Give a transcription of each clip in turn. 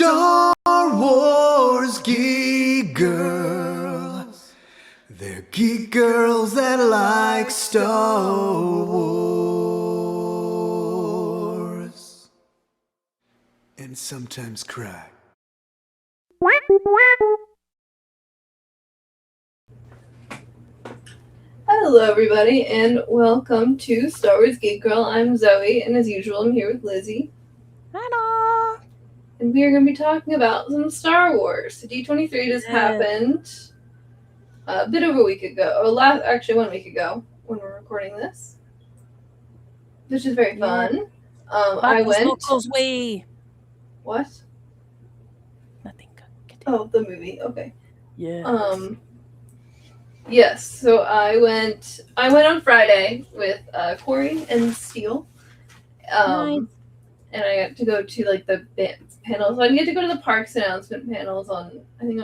Star Wars Geek Girl. They're geek girls that like Star Wars. And sometimes cry. Hello everybody and welcome to Star Wars Geek Girl. I'm Zoe and as usual I'm here with Lizzy. Hello! And we are going to be talking about some Star Wars. D23 just happened a bit over a week ago, or 1 week ago when we're recording this. Which is very fun. I went... locals way. What? Nothing. Oh, the movie. Okay. Yeah. Yes, so I went on Friday with Corey and Steele. Nice. And I got to go to like the panels. So I didn't get to go to the parks announcement panels on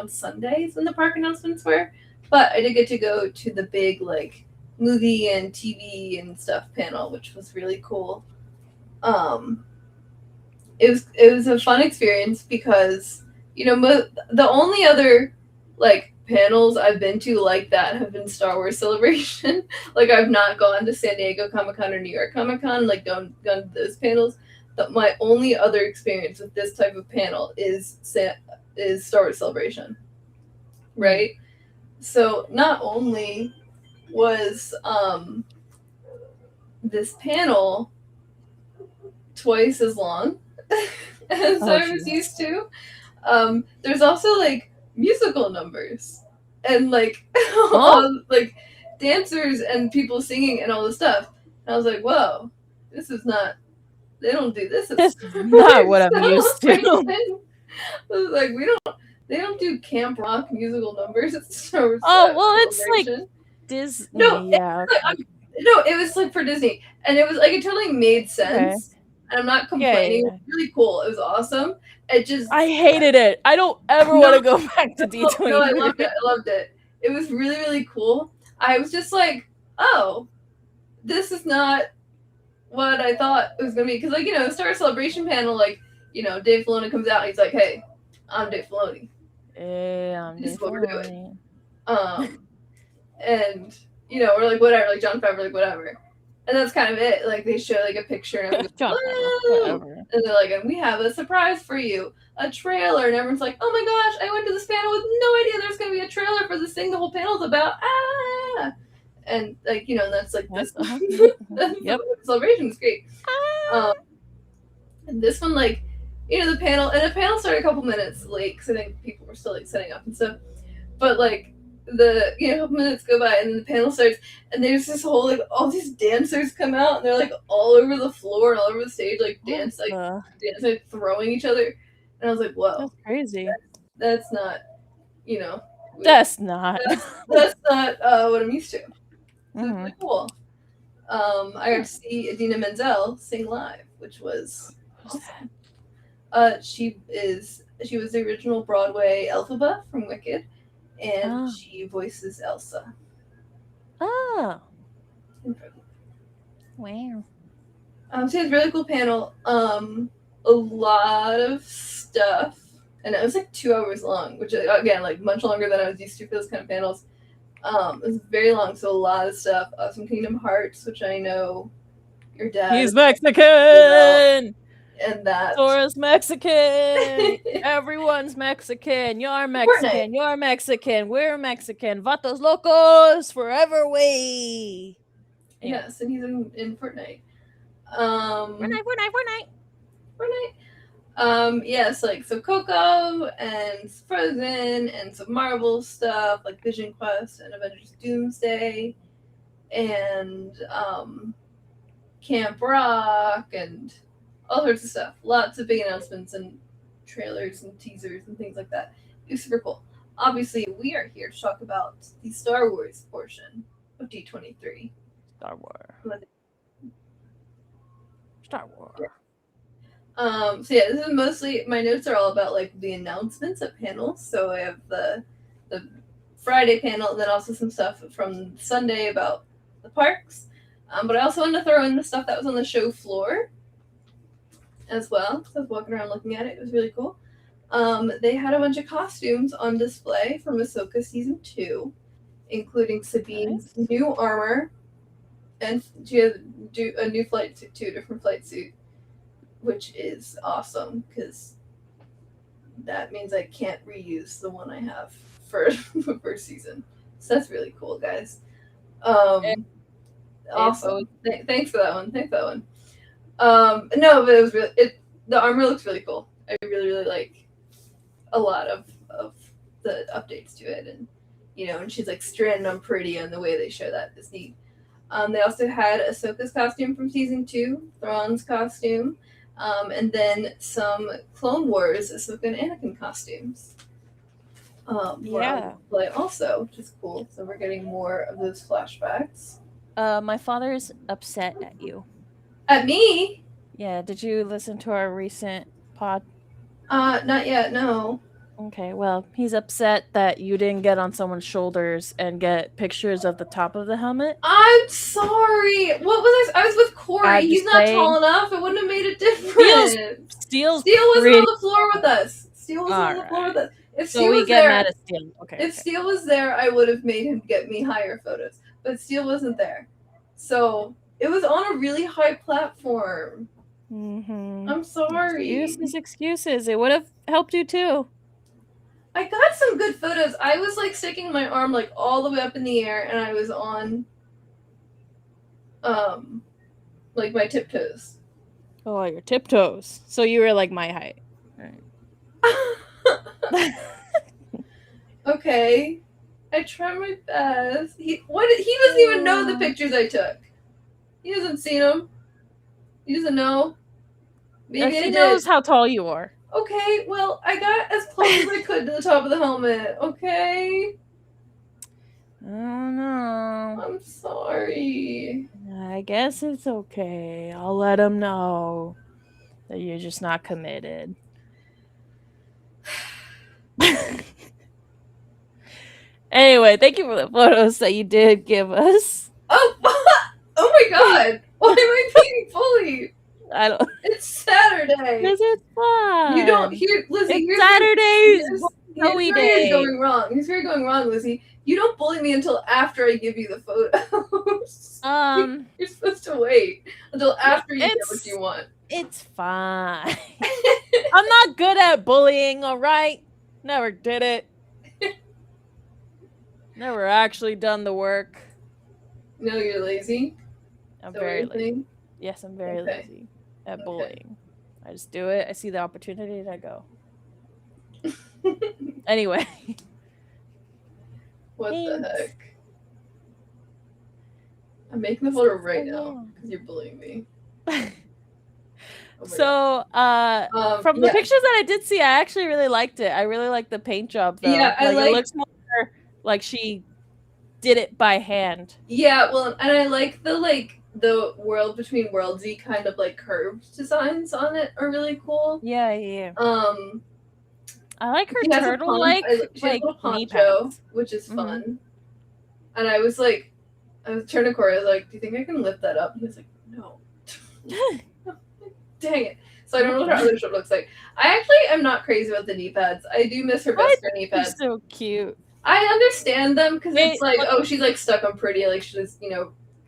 Sundays when the park announcements were, but I did get to go to the big like movie and TV and stuff panel, which was really cool. It was a fun experience because the only other like panels I've been to like that have been Star Wars Celebration. Like I've not gone to San Diego Comic-Con or New York Comic-Con, like gone to those panels. But my only other experience with this type of panel is Star Wars Celebration, right? So not only was this panel twice as long as I was used to, there's also like musical numbers and like all, like dancers and people singing and all this stuff. And I was like, whoa, this is not. They don't do this. That's not what I'm used to. I was like, they don't do camp rock musical numbers. It's Star Wars. It's like Disney. No, yeah. It was like for Disney, and it was like it totally made sense. Okay. And I'm not complaining. Yeah. It was really cool. It was awesome. I hated it. I don't ever want to go back to D23. No, I loved it. I loved it. It was really, really cool. I was just like, oh, this is not what I thought it was going to be. Because, Star Wars Celebration panel, like, Dave Filoni comes out and he's like, hey, I'm Dave Filoni. This is what we're doing. And, we're like, whatever. Like, Jon Favreau, like, whatever. And that's kind of it. Like, they show, like, a picture and everyone's like, whatever. And they're like, and we have a surprise for you. A trailer. And everyone's like, oh my gosh, I went to this panel with no idea there's going to be a trailer for this thing the whole panel's about. Ah! And, like, that's like this. Yep. Celebration is great. And this one, like, the panel started a couple minutes late because I think people were still, like, setting up and stuff. But, like, a couple minutes go by and then the panel starts and there's this whole like all these dancers come out and they're like all over the floor and all over the stage like dancing, throwing each other, and I was like, whoa, that's crazy. That's not that's not what I'm used to. So it's really cool. I got to see Idina Menzel sing live, which was awesome. She was the original Broadway Elphaba from Wicked. And she voices Elsa. Oh. Wow. So it's a really cool panel. A lot of stuff. And it was like 2 hours long, which again, like much longer than I was used to for those kind of panels. It was very long, so a lot of stuff. Some Kingdom Hearts, which I know your dad. He's Mexican! And that Sora's Mexican. Everyone's Mexican. You're Mexican. Fortnite. You're Mexican. We're Mexican. Vatos locos forever way. Yes, and he's in Fortnite. Fortnite. Yes, like so Coco and Frozen and some Marvel stuff like Vision Quest and Avengers Doomsday and Camp Rock and all sorts of stuff. Lots of big announcements and trailers and teasers and things like that. It was super cool. Obviously, we are here to talk about the Star Wars portion of D23. Star Wars. So yeah, this is mostly, my notes are all about like the announcements at panels. So I have the Friday panel and then also some stuff from Sunday about the parks. But I also wanted to throw in the stuff that was on the show floor as well. So I was walking around looking at it. It was really cool. They had a bunch of costumes on display from Ahsoka season 2, including Sabine's Nice. new armor, and she has a new flight suit too, different flight suit, which is awesome because that means I can't reuse the one I have for the first season. So that's really cool, guys. Awesome. Thanks for that one. Thanks for that one. No, but it was really the armor looks really cool. I really like a lot of the updates to it, and and she's like stranded on pretty, and the way they show that is neat. They also had Ahsoka's costume from season 2, Thrawn's costume, and then some Clone Wars Ahsoka and Anakin costumes. Yeah. Play also, which is cool. So we're getting more of those flashbacks. My father is upset at you. At me? Yeah, did you listen to our recent pod? Not yet, no. Okay, well, he's upset that you didn't get on someone's shoulders and get pictures of the top of the helmet. I'm sorry. What was I? I was with Corey. He's not tall enough. It wouldn't have made a difference. Steel wasn't on the floor with us. Steel wasn't on the floor with us. If So Steel we was get there, mad at Steel. Okay. if Steel was there, I would have made him get me higher photos. But Steel wasn't there. So it was on a really high platform. Mm-hmm. I'm sorry. Excuses. It would have helped you too. I got some good photos. I was like sticking my arm like all the way up in the air, and I was on like my tiptoes. Oh, your tiptoes. So you were like my height. Right. Okay. I tried my best. He doesn't even know the pictures I took. He hasn't seen them. He doesn't know. Maybe he knows how tall you are. Okay, well, I got as close as I could to the top of the helmet, okay? Oh no. I'm sorry. I guess it's okay. I'll let him know that you're just not committed. Anyway, thank you for the photos that you did give us. Oh, oh my god! Why am I being bullied? I don't. It's Saturday. Because it's fun. You don't hear, Lizzy. It's Saturdays. Here's where you're going wrong. Here's where you're going wrong, Lizzy. You don't bully me until after I give you the photos. You're supposed to wait until after you get what you want. It's fine. I'm not good at bullying, all right? Never did it. Never actually done the work. No, you're lazy? I'm very lazy. Yes, I'm very lazy at bullying. I just do it. I see the opportunity and I go. Anyway. What the heck? I'm making the photo right now because you're bullying me. So, from the pictures that I did see, I actually really liked it. I really like the paint job, though. Yeah, it looks more like she did it by hand. Yeah, well, and I like the world between worlds-y kind of like curved designs on it are really cool. Yeah. I like her turtle-like knee pads, which is fun. And I was turning to Corey. I was like, "Do you think I can lift that up?" And he was like, "No." Dang it! So I don't know what her other shirt looks like. I actually am not crazy about the knee pads. I do miss her Beskar knee pads. They're so cute. I understand them because it's like, oh, she's like stuck on pretty, like she's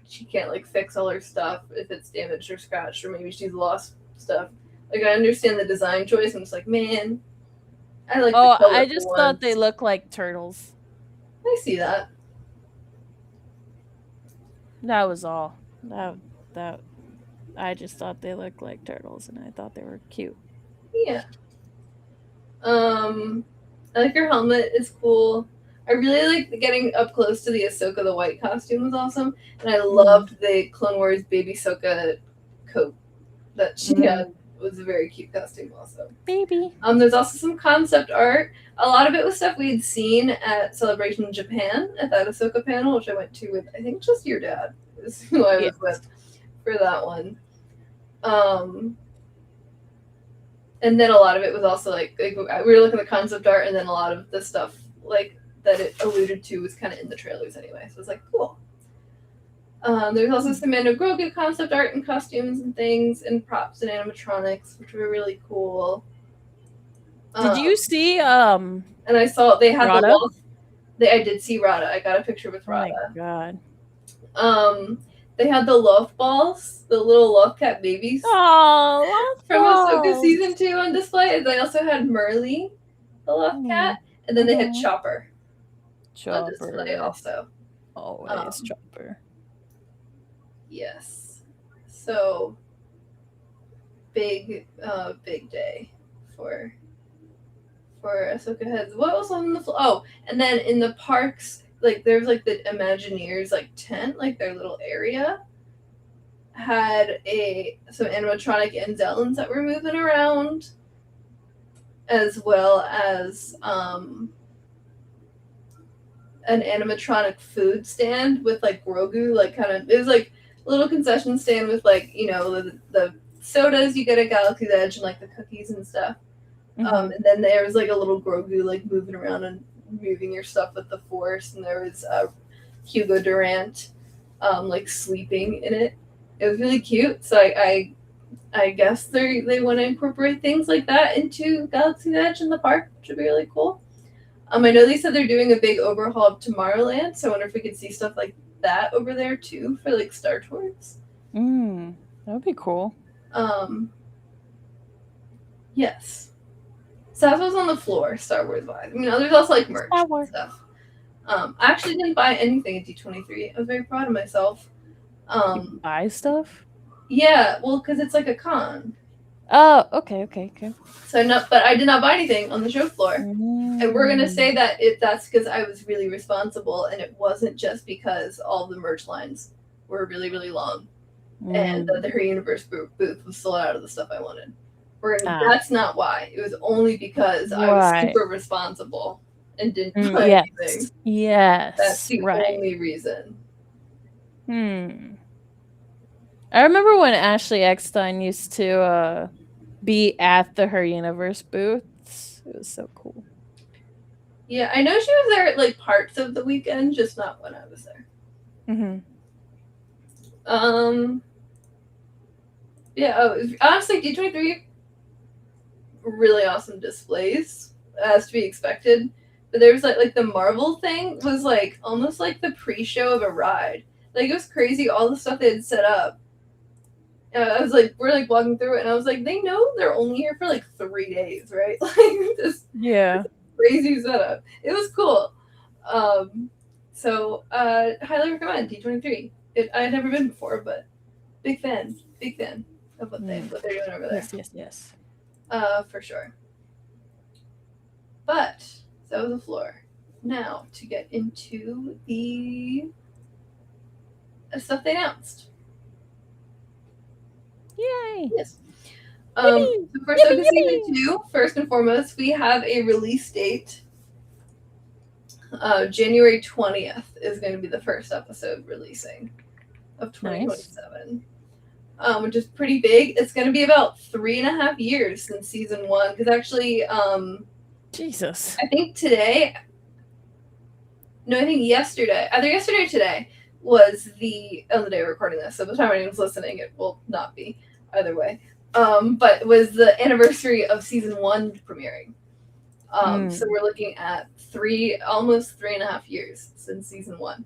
she can't like fix all her stuff if it's damaged or scratched, or maybe she's lost stuff. Like I understand the design choice. I'm just like, man, I like. Oh, I just thought they look like turtles. I see that. That was all. That I just thought they looked like turtles, and I thought they were cute. Yeah. I like her helmet. It's cool. I really like getting up close to the Ahsoka. The white costume was awesome, and I loved the Clone Wars baby Ahsoka coat that she had. It was a very cute costume, also. Baby. There's also some concept art. A lot of it was stuff we had seen at Celebration in Japan at that Ahsoka panel, which I went to with I think just your dad is who I was with for that one. And then a lot of it was also like we were looking at the concept art, and then a lot of the stuff like that it alluded to was kind of in the trailers anyway. So it's like cool. There's also some Mando Grogu concept art and costumes and things and props and animatronics, which were really cool. Did you see And I saw they had the Rada? loft. I did see Rada. I got a picture with Oh my Rada. god. They had the loft balls, the little loft cat babies Oh, from Ahsoka balls. season 2 on display. And they also had Merly, the loft cat, and then they had Chopper on display Chopper. also. Always Chopper. Yes. So big day for Ahsoka heads. What was on the floor? Oh, and then in the parks, like there's like the Imagineers like tent, like their little area had some animatronic Anzellans that were moving around, as well as an animatronic food stand with like Grogu, like kind of it was like a little concession stand with like the sodas you get at Galaxy's Edge and like the cookies and stuff. And then there was like a little Grogu like moving around and moving your stuff with the Force, and there was Hugo Durant like sleeping in it. It was really cute. So I guess they want to incorporate things like that into Galaxy's Edge in the park, which would be really cool. I know they said they're doing a big overhaul of Tomorrowland, so I wonder if we could see stuff like that over there too for like Star Tours. That would be cool. Yes. So that was on the floor, Star Wars wise. There's also like merch and stuff. I actually didn't buy anything at D23. I was very proud of myself. You buy stuff? Yeah, well, because it's like a con. Oh, okay. But I did not buy anything on the show floor. And we're gonna say that that's because I was really responsible, and it wasn't just because all the merch lines were really, really long, and the Her Universe booth was sold out of the stuff I wanted. That's not why. It was only because I was super responsible and didn't buy anything. Yes. That's the only reason. I remember when Ashley Eckstein used to be at the Her Universe booths. It was so cool. Yeah, I know she was there at like parts of the weekend, just not when I was there. Yeah, honestly, D23, really awesome displays, as to be expected. But there was like the Marvel thing was like almost like the pre-show of a ride. Like it was crazy, all the stuff they had set up. I was like, we're like walking through it, and I was like, they know they're only here for like 3 days, right? Like this crazy setup. It was cool. So highly recommend D23. I had never been before, but big fan of what they're doing over there. Yes. For sure. But that was the floor. Now to get into the stuff they announced. Yay! Yes. So for Ahsoka Season 2, first and foremost, we have a release date. January 20th is going to be the first episode releasing of 2027. Which is pretty big. It's going to be about 3.5 years since Season 1. Because actually, Jesus. I think yesterday, either yesterday or today, was the day we're recording this. So by the time anyone's listening, it will not be either way. But it was the anniversary of Season 1 premiering. So we're looking at almost 3.5 years since Season 1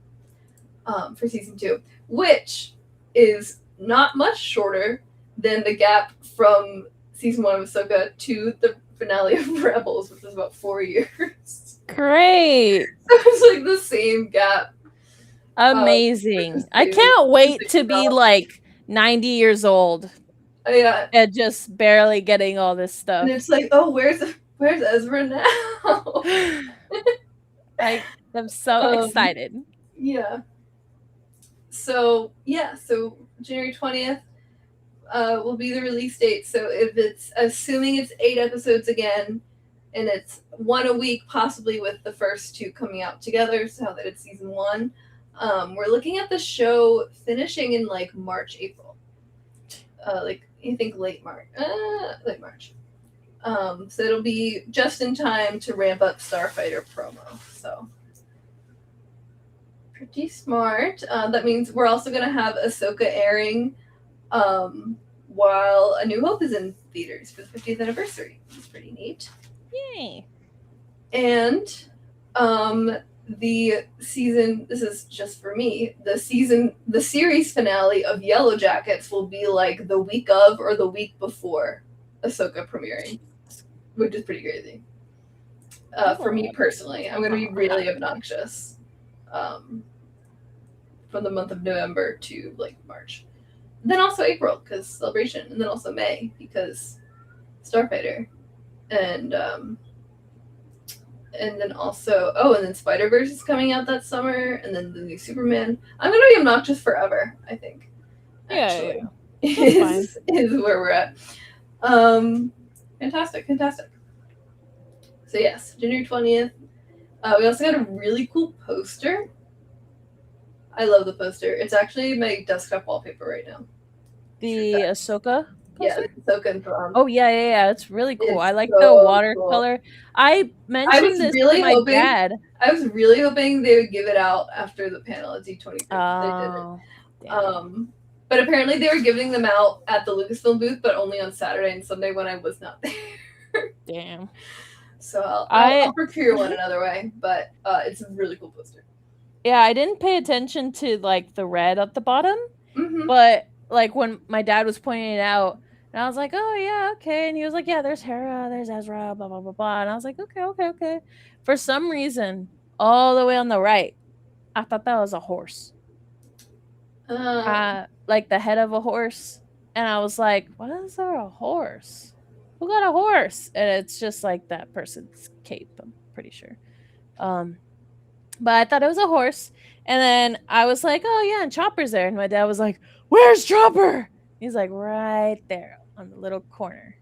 for Season 2, which is not much shorter than the gap from Season 1 of Ahsoka to the finale of Rebels, which was about 4 years. Great. So it's like the same gap. Amazing. I can't wait to be like 90 years old. Yeah. And just barely getting all this stuff. And it's like, oh, where's Ezra now? I'm so excited. Yeah. So January 20th will be the release date. So if it's assuming it's 8 episodes again, and it's 1 a week, possibly with the first 2 coming out together, so that it's Season 1. We're looking at the show finishing in like March, April. Like I think late March. So it'll be just in time to ramp up Starfighter promo. So pretty smart. That means we're also going to have Ahsoka airing while A New Hope is in theaters for the 50th anniversary, which is pretty neat. Yay. And the season, this is just for me, the series finale of Yellow Jackets will be like the week of or the week before Ahsoka premiering, which is pretty crazy. For me personally, I'm going to be really obnoxious from the month of November to like March. Then also April because Celebration, and then also May because Starfighter, and then also and then Spider-Verse is coming out that summer, and then the new Superman. I'm gonna be obnoxious forever, I think. Actually, is where we're at. Fantastic. So yes, January 20th. We also got a really cool poster. I love the poster. It's actually my desktop wallpaper right now. The Ahsoka Yeah, poster? Ahsoka and Thrawn. Oh yeah. It's really cool. It's I like so the watercolor. cool. I mentioned this to my dad. I was really hoping they would give it out after the panel at D23. Oh, they didn't. But apparently they were giving them out at the Lucasfilm booth, but only on Saturday and Sunday when I was not there. Damn. So I'll procure one another way, but it's a really cool poster. Yeah, I didn't pay attention to like the red at the bottom, Mm-hmm. but like when my dad was pointing it out, and I was like, "Oh yeah, okay," and he was like, "Yeah, there's Hera, there's Ezra, blah blah blah blah," and I was like, "Okay." For some reason, all the way on the right, I thought that was a horse, like the head of a horse, and I was like, "Why is there a horse? Who got a horse?" And it's just like that person's cape. I'm pretty sure. But I thought it was a horse. And then I was like, oh, yeah, and Chopper's there. And my dad was like, where's Chopper? He's like, right there on the little corner.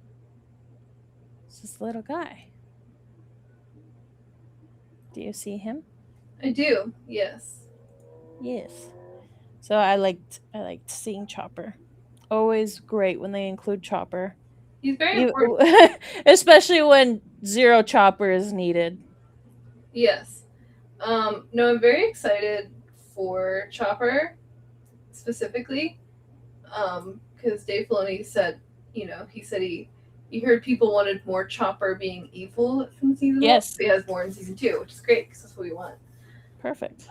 It's this little guy. Do you see him? I do, yes. Yes. So I liked seeing Chopper. Always great when they include Chopper. He's very important. Especially when zero Chopper is needed. Yes. No, I'm very excited for Chopper specifically, because Dave Filoni said, he heard people wanted more Chopper being evil from season 1. Yes. He has more in season 2, which is great because that's what we want. Perfect.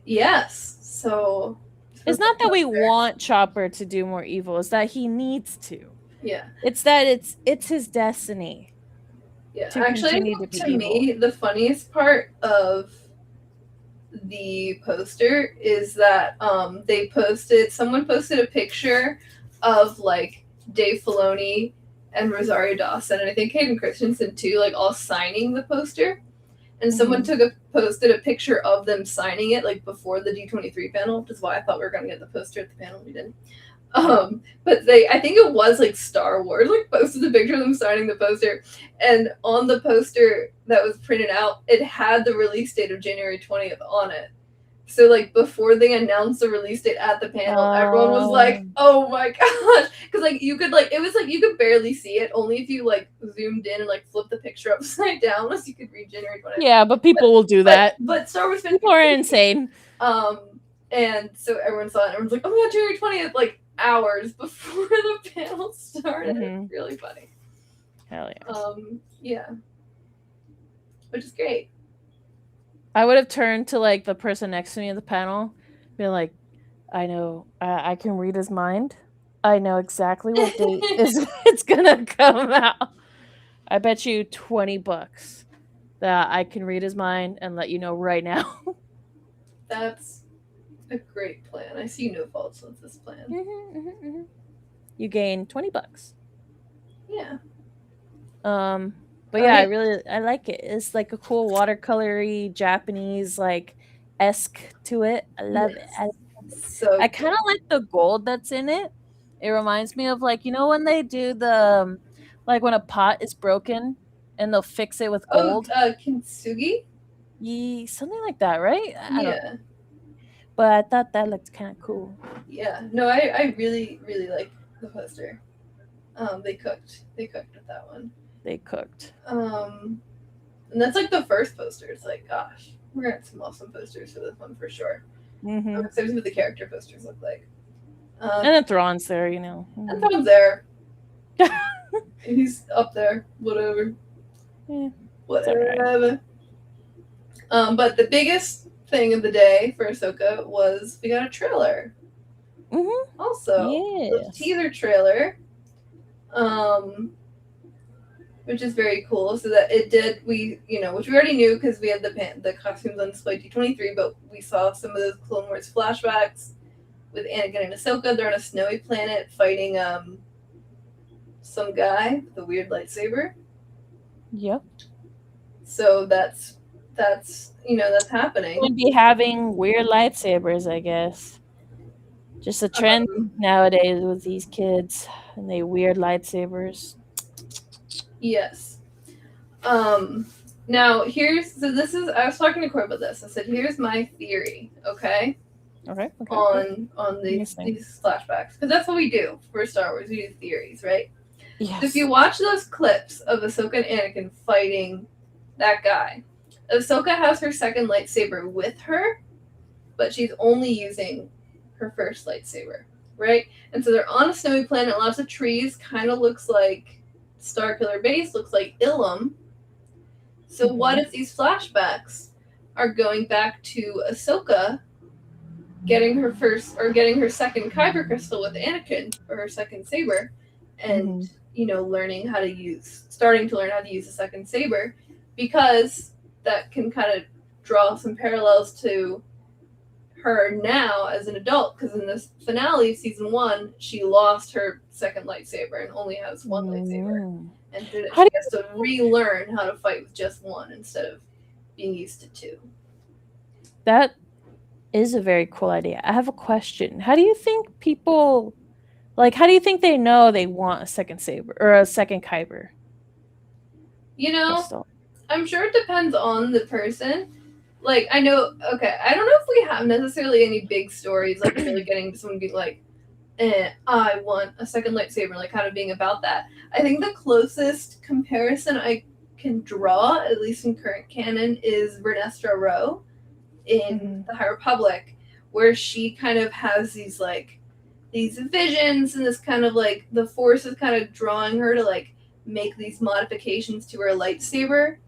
Yes. So it's not that we want Chopper to do more evil; it's that he needs to. Yeah. It's that it's his destiny. Yeah, actually, to me, the funniest part of the poster is that someone posted a picture of like Dave Filoni and Rosario Dawson, and I think Hayden Christensen too, like all signing the poster. And someone posted a picture of them signing it like before the D23 panel, which is why I thought we were going to get the poster at the panel. We didn't. But I think it was like Star Wars, like posted the picture of them signing the poster, and on the poster that was printed out, it had the release date of January 20th on it. So like before they announced the release date at the panel, everyone was like, "Oh my gosh!" Because like you could like it was like you could barely see it, only if you like zoomed in and like flipped the picture upside down, as you could read January 20th. Yeah, but people will do that. But Star Wars fans are insane. And so everyone saw it. And everyone's like, "Oh my god, January 20th!" Like hours before the panel started. It's really funny. Hell yeah. Yeah. Which is great. I would have turned to like the person next to me at the panel, being like, I know, I can read his mind. I know exactly what date it's gonna come out. I bet you $20 that I can read his mind and let you know right now. That's a great plan. I see no faults with this plan. You gain $20. Yeah. But yeah, I like it. It's like a cool watercolory Japanese like esque to it. I love it. I kind of like the gold that's in it. It reminds me of like when they do the like when a pot is broken and they'll fix it with gold. Kintsugi? Yeah, something like that, right? Yeah. But I thought that looked kind of cool. Yeah. No, I really, really like the poster. They cooked with that one. They cooked. And that's like the first poster. It's like, gosh, we're gonna have some awesome posters for this one for sure. I'm excited to see what the character posters look like. And then Thrawn's there, And Thrawn's there. He's up there, whatever. alright. Whatever. But the biggest thing of the day for Ahsoka was we got a trailer. Mm-hmm. Also, the Yes. teaser trailer, which is very cool. So that it did, which we already knew because we had the costumes on display D23, but we saw some of those Clone Wars flashbacks with Anakin and Ahsoka. They're on a snowy planet fighting some guy with a weird lightsaber. Yep. So that's happening. Would be having weird lightsabers, I guess. Just a trend nowadays with these kids and they weird lightsabers. Yes. Now I was talking to Corey about this. I said, here's my theory, okay? Okay. On these flashbacks. Because that's what we do for Star Wars. We do theories, right? Yes. So if you watch those clips of Ahsoka and Anakin fighting that guy, Ahsoka has her second lightsaber with her, but she's only using her first lightsaber, right? And so they're on a snowy planet, lots of trees, kind of looks like Starkiller Base, looks like Ilum. So what if these flashbacks are going back to Ahsoka getting her second kyber crystal with Anakin, or her second saber, and starting to learn how to use the second saber, because that can kind of draw some parallels to her now as an adult, because in the finale of season 1 she lost her second lightsaber and only has one lightsaber, and she has to relearn how to fight with just one instead of being used to two. That is a very cool idea. I have a question. How do you think people, how do you think they know they want a second saber or a second kyber? I'm sure it depends on the person. I know, okay, I don't know if we have necessarily any big stories, really getting to someone being like, I want a second lightsaber, kind of being about that. I think the closest comparison I can draw, at least in current canon, is Vernestra Rowe in the High Republic, where she kind of has these visions, and this kind of the Force is kind of drawing her to make these modifications to her lightsaber,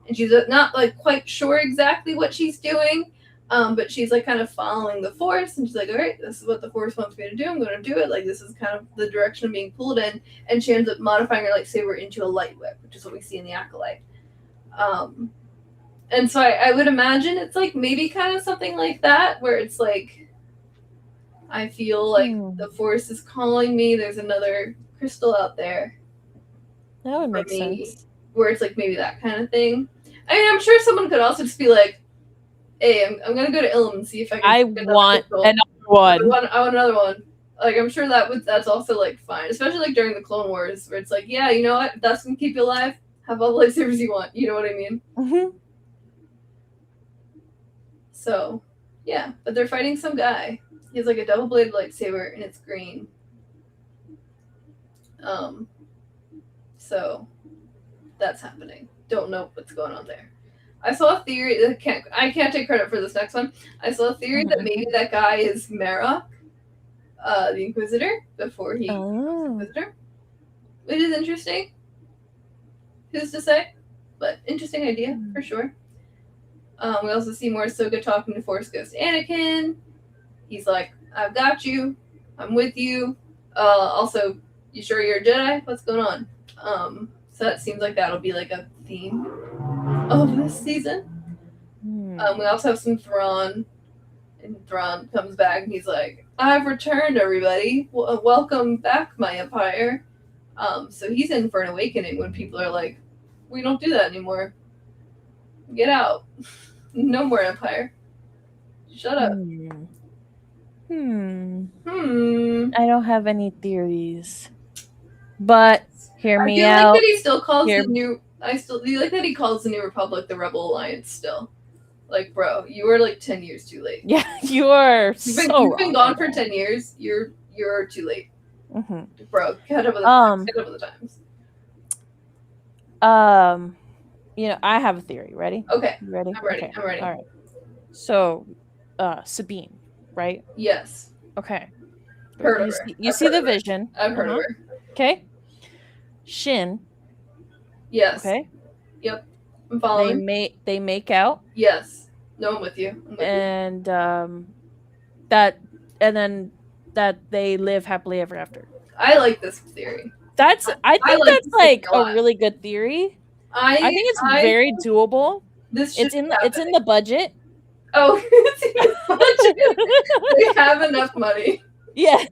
and she's not quite sure exactly what she's doing, but she's kind of following the Force, and she's like, all right, this is what the Force wants me to do, I'm going to do it, this is kind of the direction I'm being pulled in, and she ends up modifying her lightsaber into a light whip, which is what we see in the Acolyte. And so I would imagine it's maybe kind of something like that, where it's I feel the Force is calling me, there's another crystal out there. That would make sense. Where it's maybe that kind of thing. I mean, I'm sure someone could also just be like, hey, I'm going to go to Ilum and see if I can want another one. I want another one. I'm sure that's also fine, especially during the Clone Wars, where it's yeah, you know what, if that's going to keep you alive, have all the lightsabers you want, you know what I mean? Mm-hmm. So, yeah, but they're fighting some guy. He has a double-bladed lightsaber, and it's green. So that's happening. Don't know what's going on there. I saw a theory that I can't take credit for this next one. I saw a theory that maybe that guy is Marok, the Inquisitor, before he becomes Inquisitor, which is interesting. Who's to say? But interesting idea for sure. We also see more Ahsoka talking to Force Ghost Anakin. He's like, I've got you. I'm with you. Also, you sure you're a Jedi? What's going on? So that seems like that'll be a theme of this season. We also have some Thrawn. And Thrawn comes back and he's like, I've returned, everybody. Welcome back, my Empire. So he's in for an awakening when people are like, we don't do that anymore. Get out. No more Empire. Shut up. I don't have any theories. But hear me out. I do like that he still calls do you like that he calls the New Republic the Rebel Alliance still? Bro, you were 10 years too late. Yeah, you are. You've been gone for 10 years. You're too late. Mm-hmm. Bro, catch up with the times. I have a theory. Ready? Okay. You ready? I'm ready. Okay. I'm ready. All right. So, Sabine, right? Yes. Okay. Heard of her. You see the vision. I've heard of her. Okay. Shin. Yes. Okay. Yep. I'm They following. make out, Yes. No, I'm with you. I'm with you. and that and then that they live happily ever after. I like this theory. I I think like that's this theory like a a lot. really good theory. I I think it's I very doable. this should be It's in happening. the budget. Oh, it's in the budget. They have enough money. Yeah.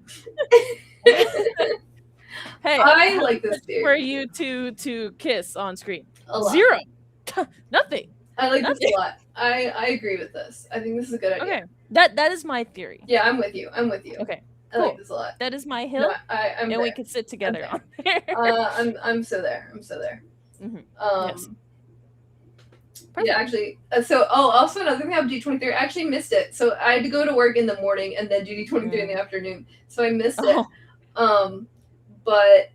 Hey, I how like this much for theory you to kiss on screen? a lot. 0. Nothing. I like this Nothing. a lot. I agree with this. I think this is a good idea. Okay. That is my theory. Yeah, I'm with you. I'm with you. Okay. I like Cool. this a lot. That is my hill, No, I'm and there. we can sit together there. on there. I'm so there. I'm so there. Mhm. Yes. Yeah, actually. Also another thing about D23, I actually missed it. So I had to go to work in the morning and then do D23 in the afternoon. So I missed it. But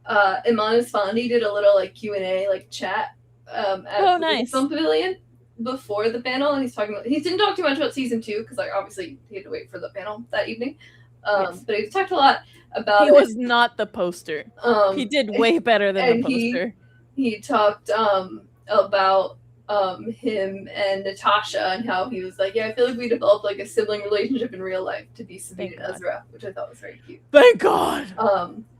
Iman Esfandi did a little like Q&A like chat at nice. the Film Pavilion before the panel, and he didn't talk too much about season 2 because like obviously he had to wait for the panel that evening. Yes. But he talked a lot about He was not the poster. He did way better than and the poster. He talked about him and Natasha and how he was like, yeah, I feel like we developed like a sibling relationship in real life to be Sabine and Ezra, which I thought was very cute. Thank God.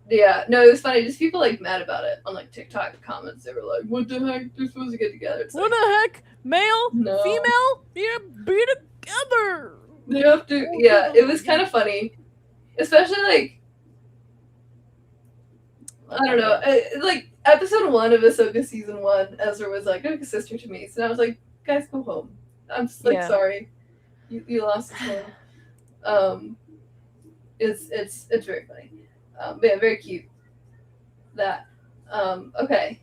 Yeah, no, it was funny. Just people like mad about it on like TikTok comments. They were like, "What the heck? They're supposed to get together." It's What like, the heck? Male, No. female, yeah, be together. they have to. Yeah, it was kind of funny, especially like I don't know, like episode 1 of Ahsoka season 1. Ezra was like, "Like a sister to me," so I was like, "Guys, go home." I'm just like, Yeah. sorry, you lost this one. It's very funny. But yeah, very cute. That. Okay.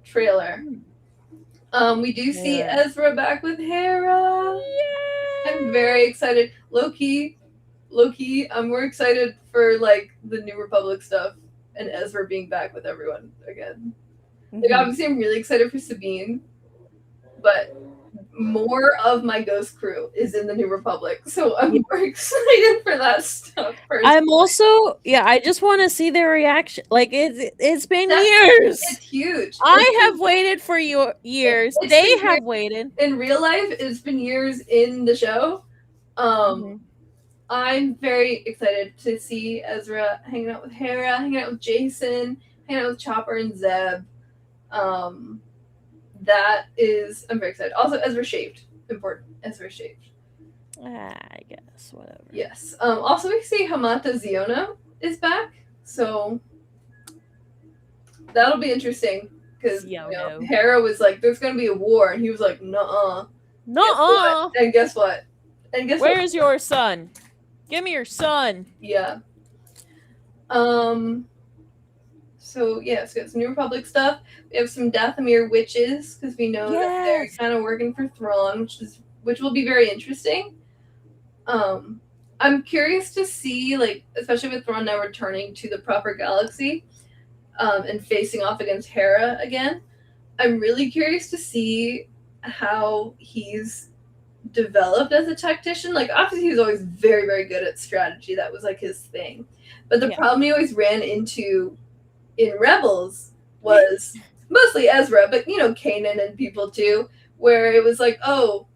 Trailer. We do see Yeah. Ezra back with Hera. Yeah. I'm very excited. Low key, I'm more excited for like the New Republic stuff and Ezra being back with everyone again. Like obviously I'm really excited for Sabine, but more of my Ghost crew is in the New Republic, so I'm more excited for that stuff. Personally. I'm also I just want to see their reaction. Like it's been years. It's huge. I have waited for years. They have waited. In real life, it's been years in the show. I'm very excited to see Ezra hanging out with Hera, hanging out with Jason, hanging out with Chopper and Zeb. I'm very excited. Also, Ezra shaved. Important. Ezra shaved. I guess, whatever. Yes. Also, we see Hamata Ziona is back, so that'll be interesting because Hera was like, "There's gonna be a war," and he was like, "Nuh-uh." And guess what? Where's your son? Give me your son. Yeah. So yeah, so we got some New Republic stuff. We have some Dathomir witches because we know that they're kind of working for Thrawn, which will be very interesting. I'm curious to see, like, especially with Thrawn now returning to the proper galaxy, and facing off against Hera again. I'm really curious to see how he's developed as a tactician. Like, obviously, he was always very, very good at strategy. That was like his thing. But the problem he always ran into in Rebels was mostly Ezra, but Kanan and people too, where it was like, oh,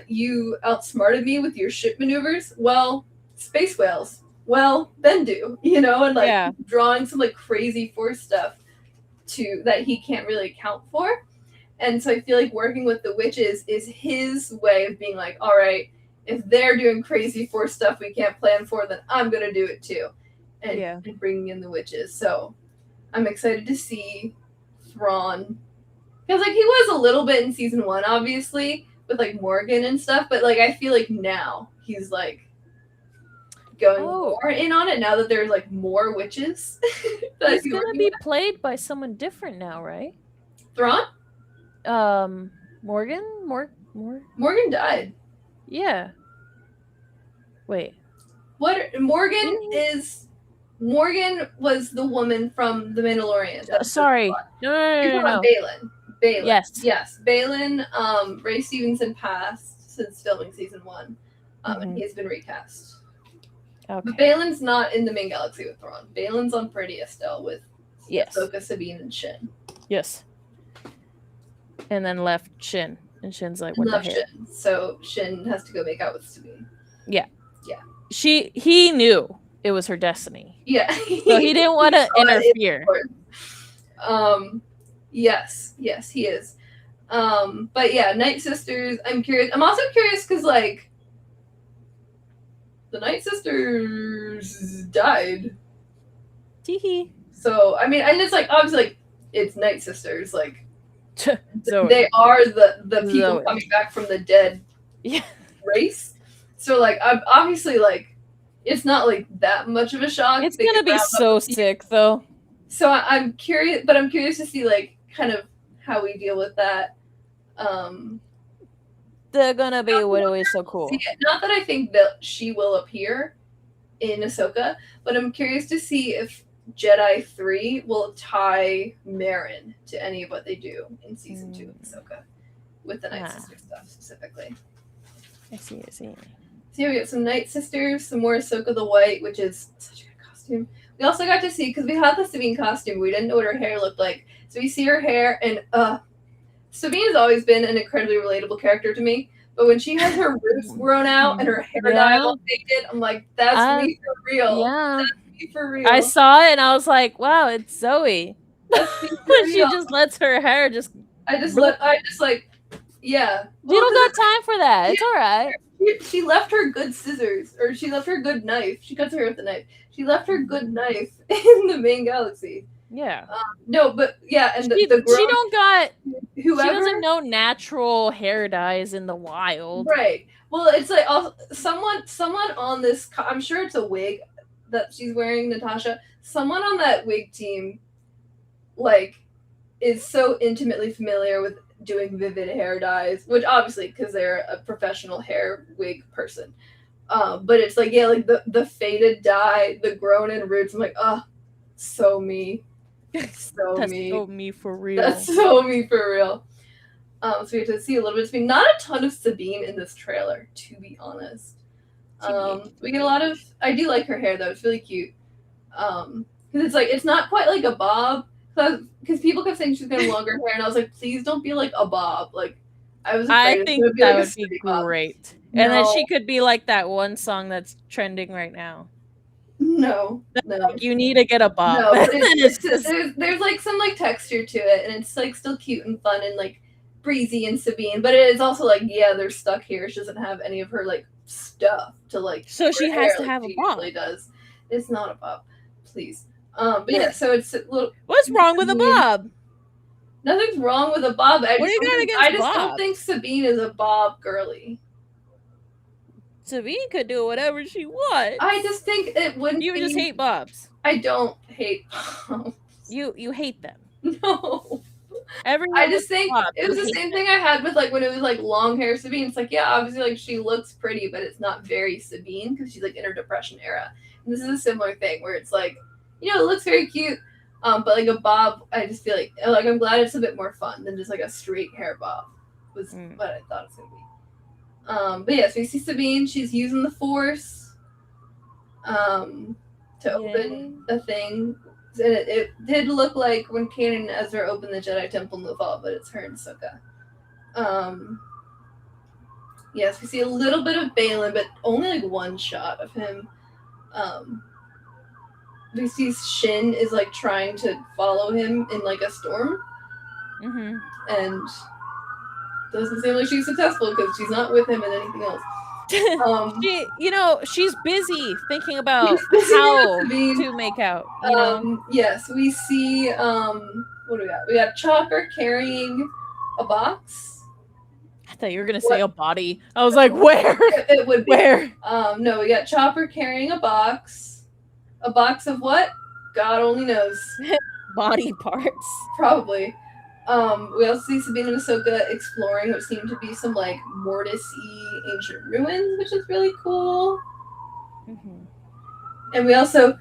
you outsmarted me with your ship maneuvers. Well, space whales. Well, then do, and like drawing some like crazy force stuff that he can't really account for. And so I feel like working with the witches is his way of being like, all right, if they're doing crazy force stuff we can't plan for, then I'm gonna do it too, and bringing in the witches. So I'm excited to see Thrawn, because like he was a little bit in season 1, obviously, with like Morgan and stuff, but like I feel like now he's like going more in on it now that there's like more witches. He's gonna be played by someone different now, right? Thrawn? Morgan died. Yeah. Wait. What? Morgan was the woman from The Mandalorian. Sorry. No. Baylan. Yes. Baylan, Ray Stevenson passed since filming season 1. And he's been recast. Okay. But Baylan's not in the main galaxy with Thrawn. Baylan's on Peridea still with Ahsoka, Sabine, and Shin. Yes. And then left Shin. And Shin's like, and what the left heck? Shin. So Shin has to go make out with Sabine. Yeah. Yeah. He knew it was her destiny. Yeah. So he didn't want to interfere. Yes, he is. But yeah, Night Sisters, I'm curious. I'm also curious because, like, the Night Sisters died. Teehee. So, I mean, and it's like, obviously, like, it's Night Sisters. Like, Zoe. they are the people Zoe. coming back from the dead Yeah. race. So, like, I'm obviously, like, it's not, like, that much of a shock. It's gonna be so sick, though. So I'm curious, but I'm curious to see, like, kind of how we deal with that. They're gonna be literally so cool. Not that I think that she will appear in Ahsoka, but I'm curious to see if Jedi 3 will tie Marin to any of what they do in season 2 of Ahsoka, with the Night Sister stuff specifically. I see. So yeah, we got some Night Sisters, some more Ahsoka the White, which is such a good costume. We also got to see, because we had the Sabine costume, we didn't know what her hair looked like. So we see her hair, and Sabine has always been an incredibly relatable character to me. But when she has her roots grown out and her hair dye all faded, I'm like, that's me for real. Yeah. That's me for real. I saw it and I was like, wow, it's Zoe. That's me for When real. she just lets her hair just. Yeah. You don't got time for that. It's all right. She left her good scissors, or she left her good knife. She cuts her hair with the knife. She left her good knife in the main galaxy. Yeah. No, but yeah, and she don't got. Whoever, she doesn't know natural hair dyes in the wild. Right. Well, it's like someone on this. I'm sure it's a wig that she's wearing, Natasha. Someone on that wig team, like, is so intimately familiar with doing vivid hair dyes, which obviously because they're a professional hair wig person. But it's like, yeah, like the faded dye, the grown in roots. I'm like, so me. So That's me. so me for real. That's so me for real. So we have to see a little bit of Sabine. Not a ton of Sabine in this trailer, to be honest. We get a lot of. I do like her hair though; it's really cute. Because it's like it's not quite like a bob. Because people kept saying she's gonna have longer hair, and I was like, please don't be like a bob. Like I was. I think that would be great, and then No. she could be like that one song that's trending right now. No. Like, you need to get a bob. No, but there's like some like texture to it, and it's like still cute and fun and like breezy and Sabine, but it is also like, yeah, they're stuck here. She doesn't have any of her like stuff to like. So she has to have a bob. Usually does. It's not a bob, please. But yeah, so it's a little. What's wrong with a bob? Nothing's wrong with a bob. What do you got against Bob? don't think Sabine is a bob girly. Sabine could do whatever she wants. I just think it wouldn't. You just hate bobs. I don't hate bobs. You hate them. No. Everyone. I just think it was the same thing I had with like when it was like long hair Sabine. It's like, yeah, obviously like she looks pretty, but it's not very Sabine because she's like in her depression era. And this is a similar thing where it's like, you know, it looks very cute. But like a bob, I just feel like I'm glad it's a bit more fun than just like a straight hair bob was what I thought it was gonna be. But yeah, so you see Sabine, she's using the Force to open a thing. And it did look like when Kanan and Ezra opened the Jedi Temple in the fall, but it's her and Ahsoka. Yes, we see a little bit of Balin, but only like one shot of him. We see Shin is like trying to follow him in like a storm. Mm-hmm. And doesn't seem like she's successful because she's not with him in anything else. She's busy thinking about how to make out. You know? Yes, we see. What do we got? We got Chopper carrying a box. I thought you were gonna say a body. I was like, where? It would be. Where? No, we got Chopper carrying a box. A box of what? God only knows. Body parts. Probably. We also see Sabine and Ahsoka exploring what seem to be some like Mortis-y ancient ruins, which is really cool. Mm-hmm. And we also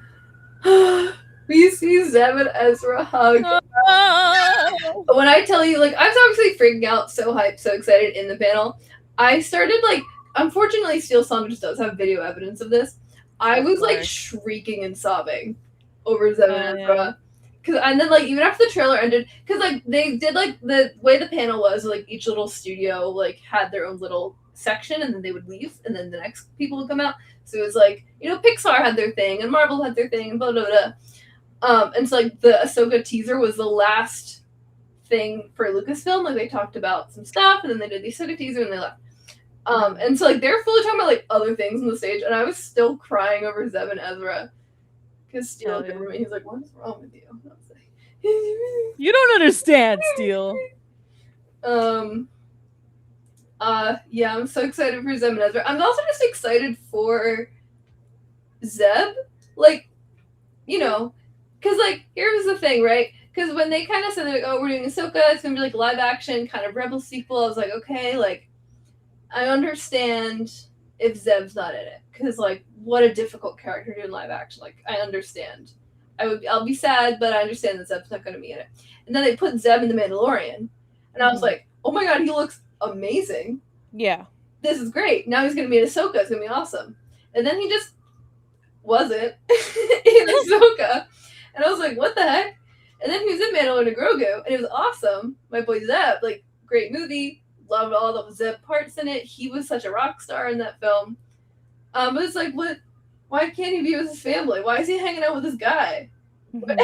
we see Zeb and Ezra hug. But when I tell you, like, I was obviously freaking out, so hyped, so excited in the panel. I started like, unfortunately, Steel Song just does have video evidence of this. I was like shrieking and sobbing over Zeb and Ezra. And then like even after the trailer ended, because like they did like the way the panel was like each little studio like had their own little section, and then they would leave, and then the next people would come out. So it was like, you know, Pixar had their thing and Marvel had their thing and blah blah blah. And so like the Ahsoka teaser was the last thing for Lucasfilm. Like they talked about some stuff, and then they did the Ahsoka teaser and they left. And so like they're fully talking about like other things on the stage, and I was still crying over Zeb and Ezra. Because Steele looked over me, he's like, "What is wrong with you?" And I was like, You don't understand, Steele. Yeah, I'm so excited for Zeb and Ezra. I'm also just excited for Zeb. Like, you know, because, like, here's the thing, right? Because when they kind of said, like, oh, we're doing Ahsoka, it's going to be, like, live action, kind of Rebel sequel, I was like, okay, like, I understand if Zeb's not in it. Because, like, what a difficult character to do in live action. Like, I understand. I'll be sad, but I understand that Zeb's not going to be in it. And then they put Zeb in The Mandalorian. And I was like, oh my god, he looks amazing. Yeah. This is great. Now he's going to be in Ahsoka. It's going to be awesome. And then he just wasn't in Ahsoka. And I was like, what the heck? And then he was in Mandalorian and Grogu, and it was awesome. My boy Zeb, like, great movie. Loved all the Zeb parts in it. He was such a rock star in that film. But it's like, what? Why can't he be with his family? Why is he hanging out with this guy? Why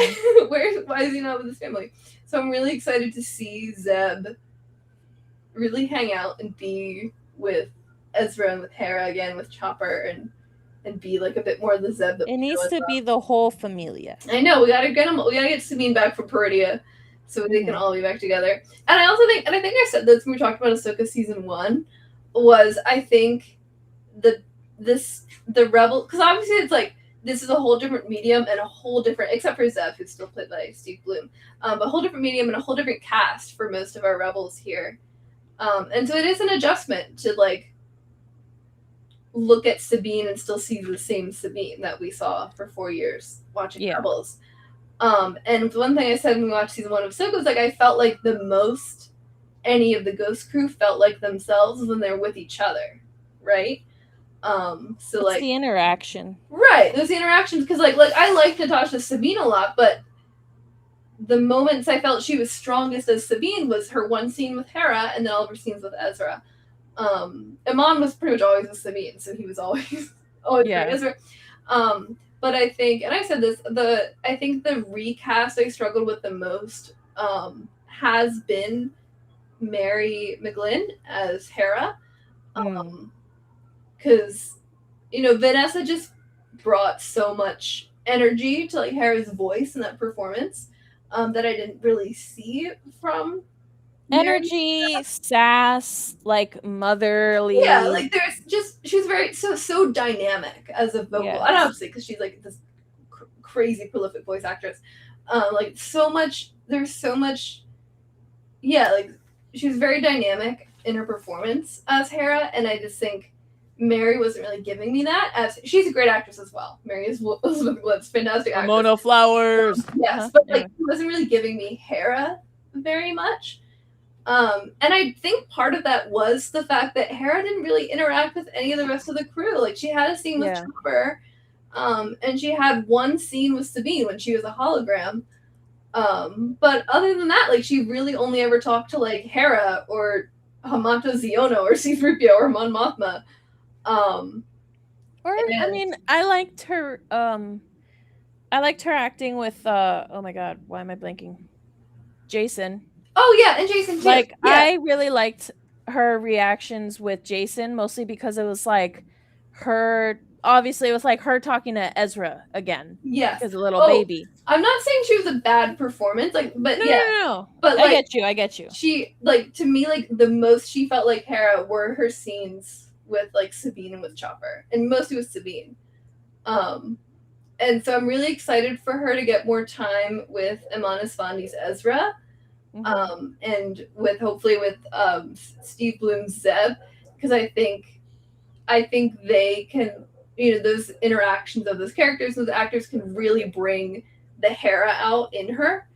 is he not with his family? So I'm really excited to see Zeb really hang out and be with Ezra and with Hera again, with Chopper, and be like a bit more of the Zeb. It needs to be the whole familia. I know, we gotta get him. We gotta get Sabine back from Peridia, so they can all be back together. And I also think, and I think I said this when we talked about Ahsoka season 1, was I think the Rebel, because obviously it's like this is a whole different medium and a whole different, except for Zeb, who's still played by Steve Bloom, a whole different medium and a whole different cast for most of our Rebels here. And so it is an adjustment to like look at Sabine and still see the same Sabine that we saw for 4 years watching Rebels. And one thing I said when we watched season 1 of Ahsoka was like I felt like the most any of the Ghost crew felt like themselves when they're with each other, right? So it's like the interaction, right? There's the interactions because like I like Natasha Sabine a lot, but the moments I felt she was strongest as Sabine was her one scene with Hera and then all of her scenes with Ezra. Iman was pretty much always with Sabine, so he was always Ezra. But I think, and I said this, I think the recast I struggled with the most has been Mary McGlynn as Hera. Because, you know, Vanessa just brought so much energy to like Hera's voice in that performance that I didn't really see from energy, sass, like motherly. Yeah, like there's just she's very so dynamic as a vocal, and obviously because she's like this crazy prolific voice actress. Like so much, there's so much. Yeah, like she's very dynamic in her performance as Hera, and I just think Mary wasn't really giving me that. As she's a great actress as well. Mary is Elizabeth Bliss, fantastic actress. Mona Flowers. Yes, but like she wasn't really giving me Hera very much. And I think part of that was the fact that Hera didn't really interact with any of the rest of the crew. Like she had a scene with Chopper, and she had one scene with Sabine when she was a hologram. But other than that, like she really only ever talked to like Hera or Hamato Ziono or C-3PO or Mon Mothma. I mean, I liked her acting with oh my god, why am I blanking? Jason. Oh yeah, and Jason too. Like I really liked her reactions with Jason, mostly because it was like her obviously it was like her talking to Ezra again. Yes. As a little baby. I'm not saying she was a bad performance, like but no. But like, I get you. She like to me like the most she felt like Hera were her scenes with like Sabine and with Chopper. And mostly with Sabine. And so I'm really excited for her to get more time with Iman Esfandi's Ezra. And with hopefully with Steve Bloom's Zeb, because I think they can, you know, those interactions of those characters, those actors can really bring the Hera out in her.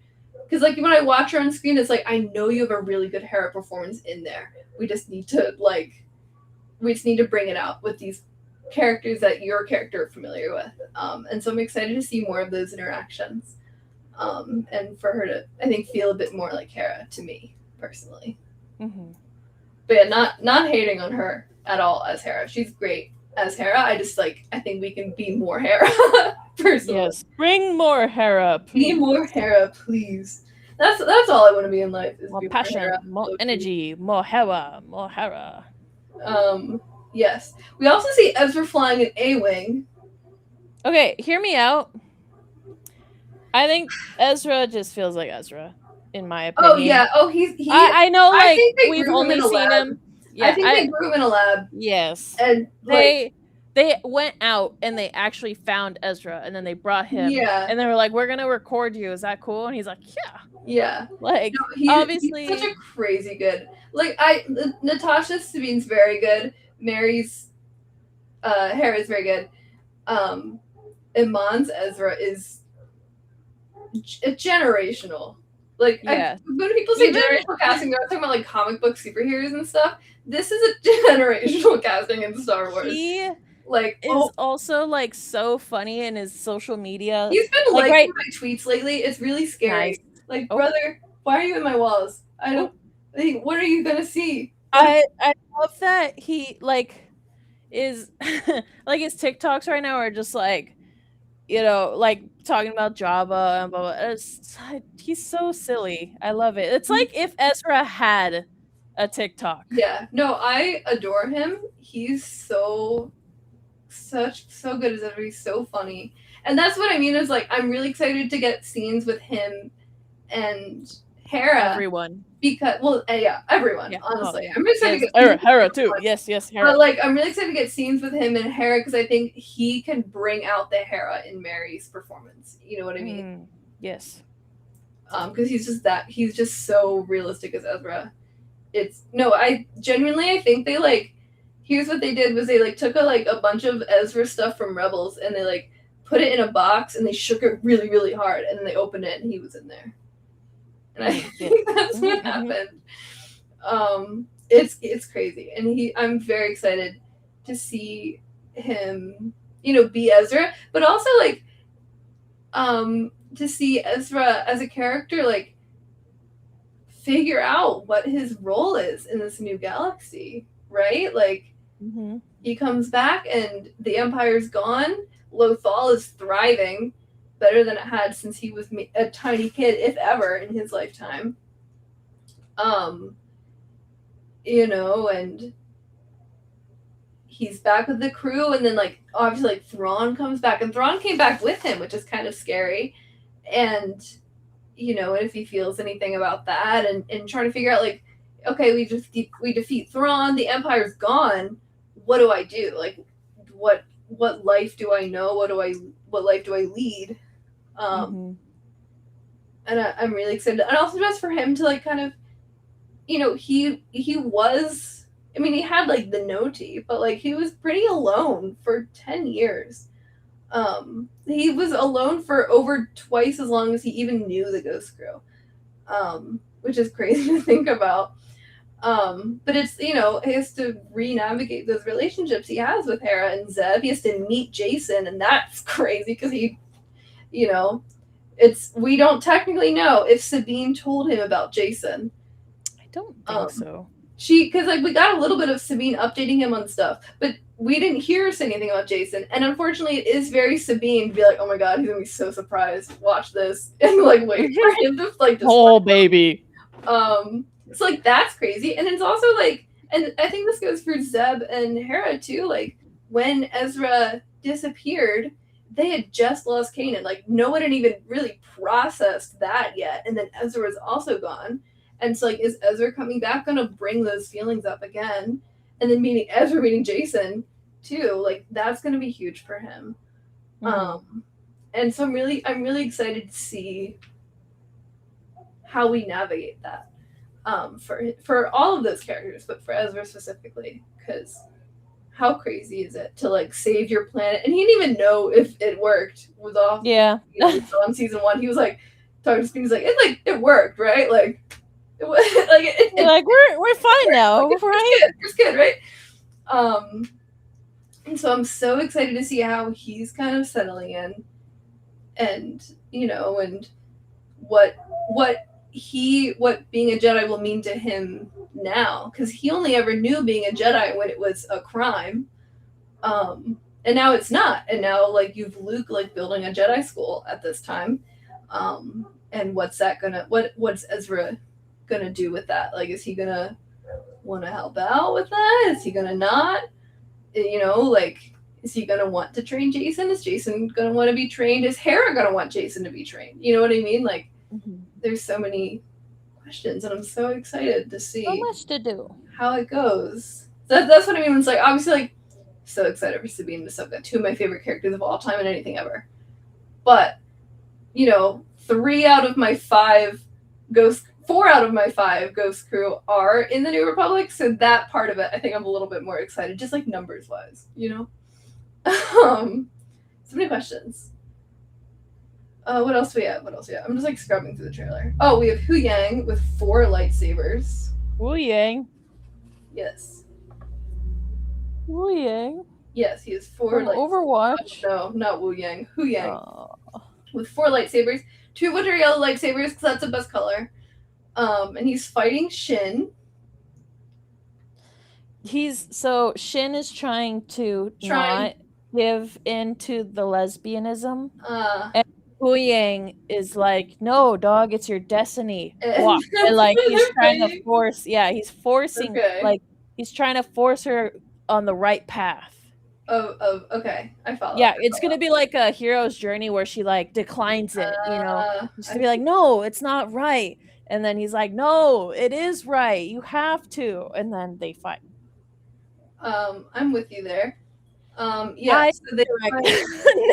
Because like when I watch her on screen, it's like I know you have a really good Hera performance in there. We just need to bring it out with these characters that your character are familiar with. And so I'm excited to see more of those interactions. and for her to, I think, feel a bit more like Hera to me personally. Mm-hmm. But yeah, not hating on her at all as Hera. She's great as Hera. I just like, I think we can be more Hera personally. Yes, bring more Hera, please. Be more Hera, please. That's all I want to be in life is More be passion, Hera, more low-key. energy, more Hera, more Hera. Yes. We also see Ezra flying an A-wing. Okay, hear me out. I think Ezra just feels like Ezra, in my opinion. Oh yeah. Oh, he. I know, I like, think they we've grew him only in a seen lab. him. I Yeah, think they grew him in a lab, yes. and like, They went out and they actually found Ezra, and then they brought him. yeah, And they were like, "We're gonna record you. Is that cool?" And he's like, "Yeah." yeah. Like, No, he's obviously, such a crazy good. Like Natasha Sabine's very good. Mary's Hera's very good. Iman's Ezra is generational. Like, yeah. when people say Even- generational casting, they're talking about like comic book superheroes and stuff. This is a generational casting in Star Wars. He Like, is also like so funny in his social media. he's been like, liking my tweets lately. It's really scary. Nice. Like, Oh. brother, why are you in my walls? I don't. Like, what are you gonna see? I love that he like is like his TikToks right now are just like, you know, like talking about Jabba and blah blah. He's so silly. I love it. It's like if Ezra had a TikTok. Yeah, no, I adore him. He's so good as ever. He's so funny, and that's what I mean. Is like, I'm really excited to get scenes with him and Hera. Everyone. Because, well, yeah, everyone. Yeah. Honestly, yeah. I'm really excited Yes. to get Hera too. Yes, Hera. But like, I'm really excited to get scenes with him and Hera because I think he can bring out the Hera in Mary's performance. You know what I mean? Yes. Because he's just so realistic as Ezra. I genuinely, I think they like, here's what they did was they like took a bunch of Ezra stuff from Rebels and they like put it in a box and they shook it really, really hard and then they opened it and he was in there. And I think that's what happened. It's crazy, and I'm very excited to see him, be Ezra, but also like, to see Ezra as a character like figure out what his role is in this new galaxy, right? Like, he comes back and the Empire's gone. Lothal is thriving better than it had since he was a tiny kid, if ever, in his lifetime. And he's back with the crew, and then like obviously like Thrawn comes back, and Thrawn came back with him, which is kind of scary. And if he feels anything about that, and trying to figure out like, okay, we defeat Thrawn, the Empire's gone. What do I do? Like, what life do I know? What life do I lead? And I'm really excited, and also just for him to like kind of, he was, I mean, he had like the Noti, but like he was pretty alone for 10 years. He was alone for over twice as long as he even knew the Ghost Crew, which is crazy to think about. But it's, he has to re-navigate those relationships he has with Hera and Zeb. He has to meet Jason, and that's crazy because we don't technically know if Sabine told him about Jason. I don't think so. Because like we got a little bit of Sabine updating him on stuff, but we didn't hear her say anything about Jason. And unfortunately, it is very Sabine to be like, "Oh my god, he's gonna be so surprised. Watch this," and like wait for him to like. Oh baby. So like that's crazy, and it's also like, and I think this goes for Zeb and Hera too. Like when Ezra disappeared, they had just lost Kanan. Like no one had even really processed that yet, and then Ezra was also gone. And so, like, is Ezra coming back gonna bring those feelings up again? And then Ezra meeting Jason too, like that's gonna be huge for him. And so I'm really excited to see how we navigate that. For all of those characters, but for Ezra specifically, because how crazy is it to like save your planet? And he didn't even know if it worked. Was off. Yeah. We saw in season 1, he was like talking to Steve, he's like, it worked, right? Like. Like we're fine now, like, right? It's good, right? And so I'm so excited to see how he's kind of settling in, and what being a Jedi will mean to him now, because he only ever knew being a Jedi when it was a crime, and now it's not. And now like you've Luke like building a Jedi school at this time, and what's Ezra gonna do with that? Like, is he gonna want to help out with that? Is he gonna not? Like, is he gonna want to train Jason? Is Jason gonna want to be trained? Is Hera gonna want Jason to be trained? You know what I mean? Like, there's so many questions, and I'm so excited to see So much to do. how it goes. That's what I mean. It's like, obviously, like, so excited for Sabine and Ahsoka, two of my favorite characters of all time and anything ever. But 4 out of my 5 Ghost Crew are in the New Republic, so that part of it, I think I'm a little bit more excited, just like numbers wise, So many questions. What else do we have? I'm just like scrubbing through the trailer. Oh, we have Hu Yang with 4 lightsabers. Wu Yang. Yes. Wu Yang. Yes, he has 4 From lightsabers. Overwatch. No, not Wu Yang. Hu Yang. Oh. With 4 lightsabers. 2 of which are yellow lightsabers, because that's the best color. And he's fighting Shin. Shin is trying to not give into the lesbianism. And Hu Yang is like, no, dog, it's your destiny. Walk. And like he's trying to force, he's forcing, like he's trying to force her on the right path. Okay, I follow. Yeah, it's gonna be like a hero's journey where she like declines it, She's gonna be like, no, it's not right. And then he's like, no, it is right. You have to. And then they fight. I'm with you there. So they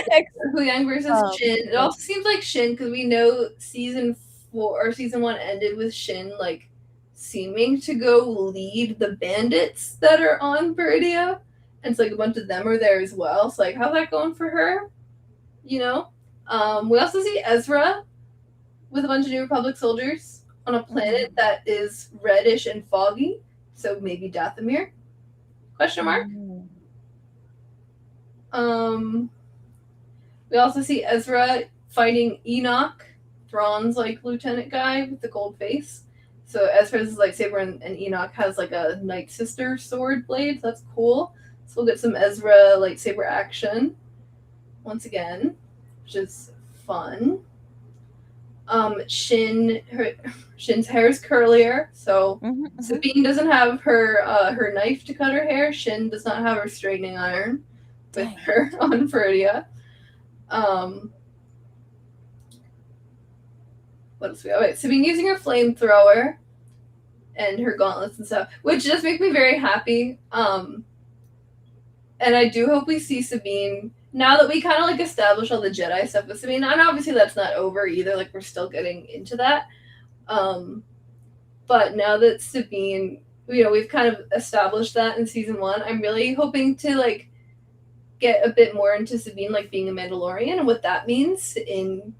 next Hu Yang versus Shin. It also seems like Shin, because we know season 1 ended with Shin like seeming to go lead the bandits that are on Peridia, and it's like a bunch of them are there as well. So like, how's that going for her? We also see Ezra with a bunch of New Republic soldiers on a planet that is reddish and foggy. So maybe Dathomir? Question mark. We also see Ezra fighting Enoch, Thrawn's like lieutenant guy with the gold face. So Ezra's lightsaber and Enoch has like a Night Sister sword blade. So that's cool. So we'll get some Ezra lightsaber action once again, which is fun. Shin's hair is curlier, so Sabine doesn't have her knife to cut her hair. Shin does not have her straightening iron with her on Peridia. What else we got? Wait, Sabine using her flamethrower and her gauntlets and stuff, which just make me very happy. And I do hope we see Sabine now that we kind of like establish all the Jedi stuff with Sabine, and obviously that's not over either. Like, we're still getting into that. But now that Sabine, we've kind of established that in season 1, I'm really hoping to like get a bit more into Sabine like being a Mandalorian and what that means in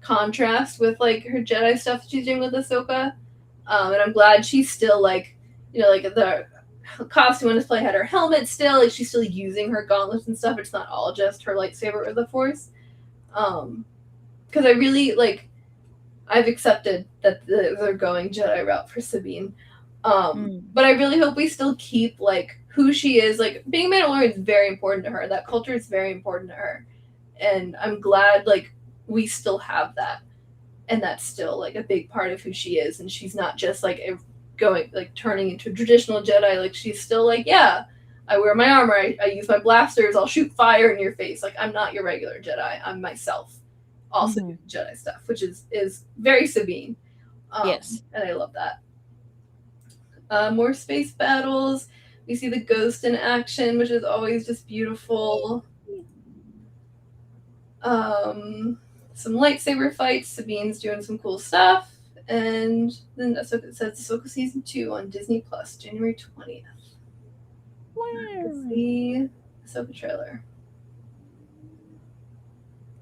contrast with like her Jedi stuff she's doing with Ahsoka. And I'm glad she's still like, like the costume on display had her helmet still, like she's still using her gauntlets and stuff. It's not all just her lightsaber or the Force. Because I really like, I've accepted that they're going Jedi route for Sabine. But I really hope we still keep like who she is. Like, being Mandalorian is very important to her. That culture is very important to her. And I'm glad like we still have that. And that's still like a big part of who she is. And she's not just like turning into a traditional Jedi. Like, she's still like, yeah, I wear my armor, I use my blasters, I'll shoot fire in your face. Like, I'm not your regular Jedi. I'm myself. Also doing Jedi stuff, which is very Sabine. Yes. And I love that. More space battles. We see the Ghost in action, which is always just beautiful. Some lightsaber fights. Sabine's doing some cool stuff. And then Ahsoka says Ahsoka Season 2 on Disney Plus, January 20th. The Ahsoka trailer.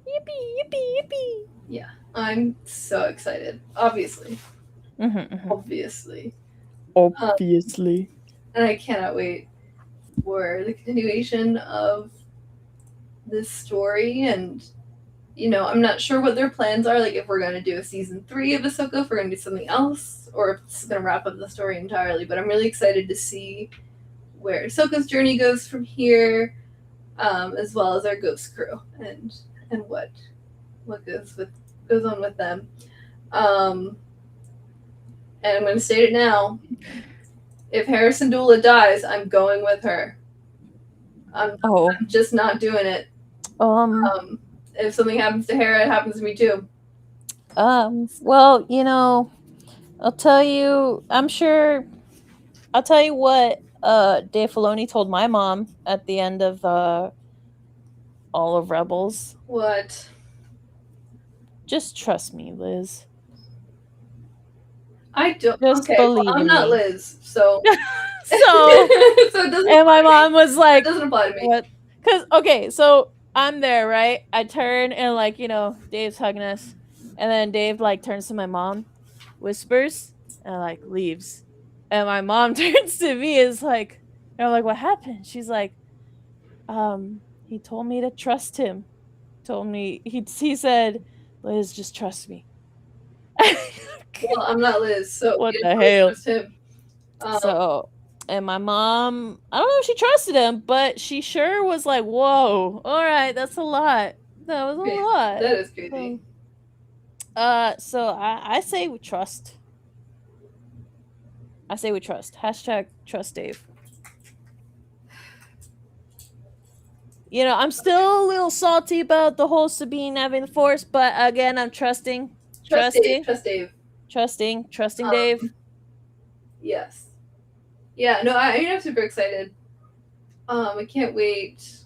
Yippee, yippee, yippee. Yeah, I'm so excited. Obviously. Obviously. And I cannot wait for the continuation of this story and you know, I'm not sure what their plans are. Like, if we're going to do a season 3 of Ahsoka, if we're going to do something else, or if it's going to wrap up the story entirely. But I'm really excited to see where Ahsoka's journey goes from here, as well as our Ghost crew and what goes on with them. And I'm going to state it now. If Harrison Dula dies, I'm going with her. I'm just not doing it. If something happens to Hera, it happens to me too. Well, you know, I'll tell you what Dave Filoni told my mom at the end of all of Rebels. What? Just trust me, Liz. I don't. Just okay, believe well, I'm in not me. Liz, so So so it doesn't. and my mom was like, it doesn't apply to me. what? Because okay, so I'm there, right? I turn and like, you know, Dave's hugging us, and then Dave like turns to my mom, whispers, and like leaves, and my mom turns to me is like, and I'm like, what happened? She's like, he told me to trust him. Told me he said, Liz, just trust me. Well, I'm not Liz, so What you the know, hell? trust him. So, and my mom, I don't know if she trusted him, but she sure was like, "Whoa, all right, that's a lot. That was a lot." That is crazy. So I say we trust. I say we trust. Hashtag trust Dave. You know, I'm still a little salty about the whole Sabine having the Force, but again, I'm trusting. Trust Dave. Trusting Dave. Yes. Yeah. No, I'm super excited. I can't wait.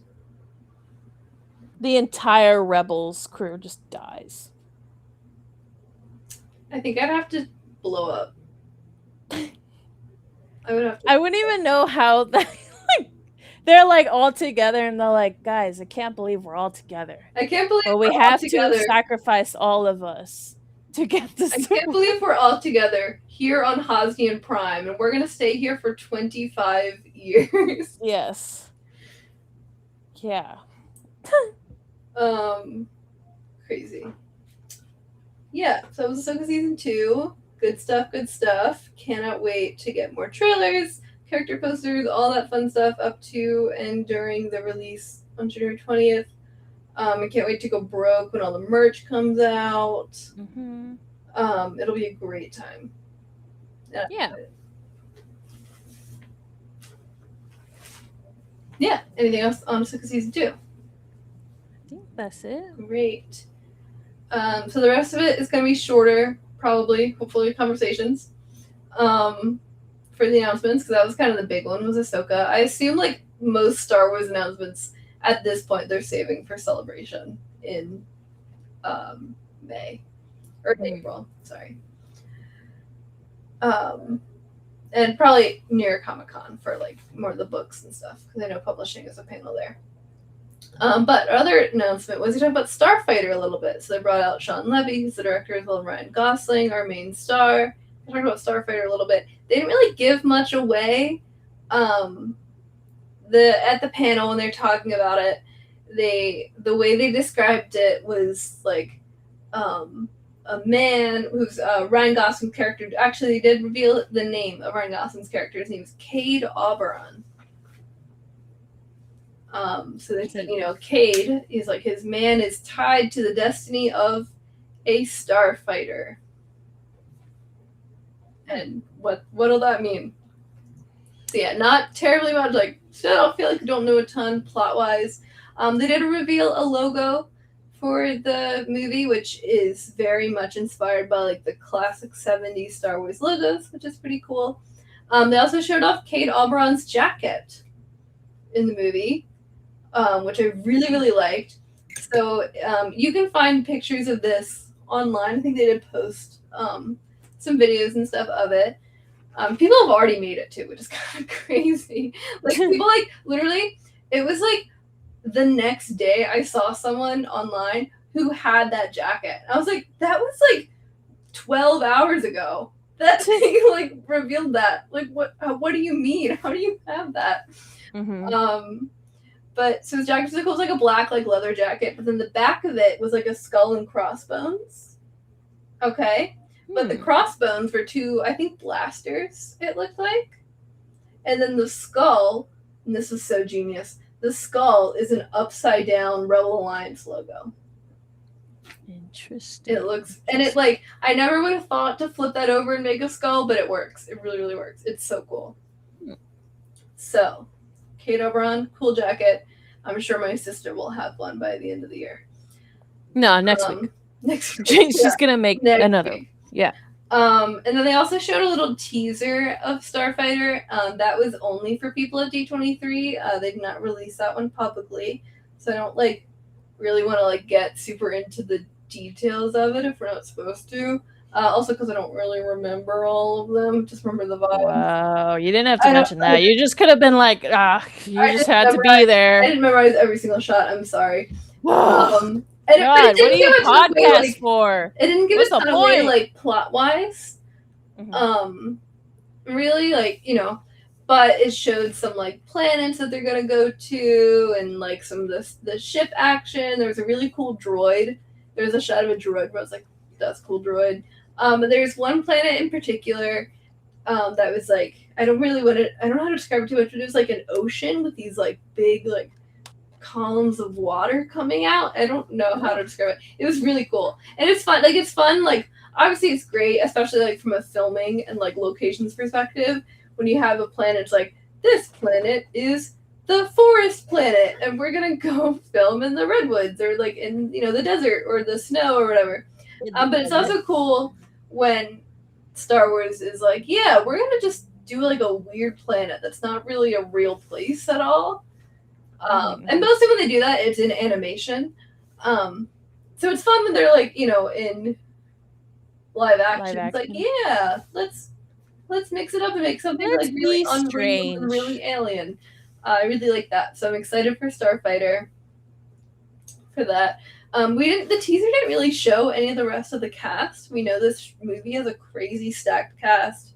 The entire Rebels crew just dies. I think I'd have to blow up. I would have to. I wouldn't even know how that. Like, they're like all together, and they're like, "Guys, I can't believe we're all together. I can't believe But we we're have all together. to sacrifice all of us to get this." I can't believe we're all together here on Hosnian Prime, and we're gonna stay here for 25 years. Yes. Yeah. Crazy. Yeah, so it was Ahsoka season 2. Good stuff. Cannot wait to get more trailers, character posters, all that fun stuff up to and during the release on January 20th. I can't wait to go broke when all the merch comes out. Mm-hmm. It'll be a great time. Yeah. Yeah. Anything else on Ahsoka season 2? I think that's it. Great. So the rest of it is going to be shorter, probably, hopefully, conversations for the announcements, because that was kind of the big one, was Ahsoka. I assume, like, most Star Wars announcements at this point, they're saving for Celebration in May. Or April, sorry. And probably near Comic-Con for, like, more of the books and stuff, because I know publishing is a panel there. But our other announcement was to talk about Starfighter a little bit. So they brought out Sean Levy, who's the director, as well as Ryan Gosling, our main star. They talked about Starfighter a little bit. They didn't really give much away. At the panel when they're talking about it, the way they described it was like a man who's Ryan Gosling's character. Actually, they did reveal the name of Ryan Gosling's character. His name is Cade Oberon. So they said, you know, Cade is like his man is tied to the destiny of a starfighter. And what'll that mean? So yeah, not terribly much. Like, still, I feel like I don't know a ton plot wise. They did reveal a logo for the movie, which is very much inspired by like the classic 70s Star Wars logos, which is pretty cool. They also showed off Cade Oberon's jacket in the movie. Which I really, really liked. So you can find pictures of this online. I think they did post some videos and stuff of it. People have already made it too, which is kind of crazy. Like people like literally, it was like the next day I saw someone online who had that jacket. I was like, that was like 12 hours ago. That thing like revealed that. Like what do you mean? How do you have that? Mm-hmm. But so his jacket was like a black like leather jacket, but then the back of it was like a skull and crossbones. Okay. But the crossbones were two, I think, blasters, it looked like. And then the skull, and this is so genius, the skull is an upside down Rebel Alliance logo. Interesting. It looks, and it like, I never would have thought to flip that over and make a skull, but it works. It really, really works. It's so cool. So, Kate Oberon, cool jacket. I'm sure my sister will have one by the end of the year. No, next week. Next week. She's gonna make another. Week. Yeah. And then they also showed a little teaser of Starfighter. That was only for people at D23. They did not release that one publicly, so I don't like really want to like get super into the details of it if we're not supposed to. Also, because I don't really remember all of them. Just remember the vibe. Wow, you didn't have to mention that. You just could have been like, you just had to be there. I didn't memorize every single shot. I'm sorry. God, what are you podcast for? It didn't give us a way, like, plot-wise. Mm-hmm. Really, like, you know, but it showed some, like, planets that they're gonna go to, and, like, some of the ship action. There was a really cool droid. There was a shot of a droid where I was like, that's cool droid. But there's one planet in particular that was, like, I don't know how to describe it too much, but it was, like, an ocean with these, like, big, like, columns of water coming out. I don't know how to describe it. It was really cool. And it's fun. Like, it's fun. Like, obviously it's great, especially, like, from a filming and, like, locations perspective. When you have a planet, it's like, this planet is the forest planet, and we're going to go film in the redwoods or, like, in, you know, the desert or the snow or whatever. But it's also cool when Star Wars is like, yeah, we're going to just do, like, a weird planet that's not really a real place at all. And mostly when they do that, it's in animation. So it's fun when they're like, you know, in live action. It's like, yeah, let's mix it up and make something like really unreal and really alien. I really like that. So I'm excited for Starfighter for that. The teaser didn't really show any of the rest of the cast. We know this movie has a crazy stacked cast.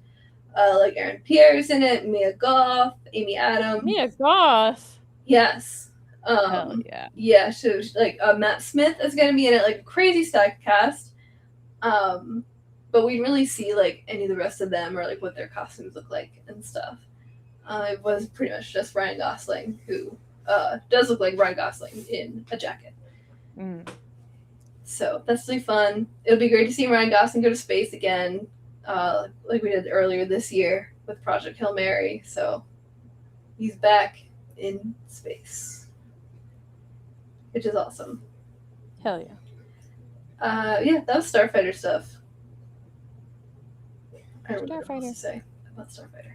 Like Aaron Pierre's in it, Mia Goth, Amy Adams. Mia Goth. Yes. Hell yeah. Yeah, so like Matt Smith is gonna be in it, like a crazy stacked cast. But we didn't really see like any of the rest of them or like what their costumes look like and stuff. It was pretty much just Ryan Gosling, who does look like Ryan Gosling in a jacket. So that's really fun. It'll be great to see Ryan Gosling go to space again, like we did earlier this year with Project Hail Mary. So he's back in space, which is awesome. Hell yeah. Yeah, that was Starfighter stuff. I don't know what else to say about Starfighter.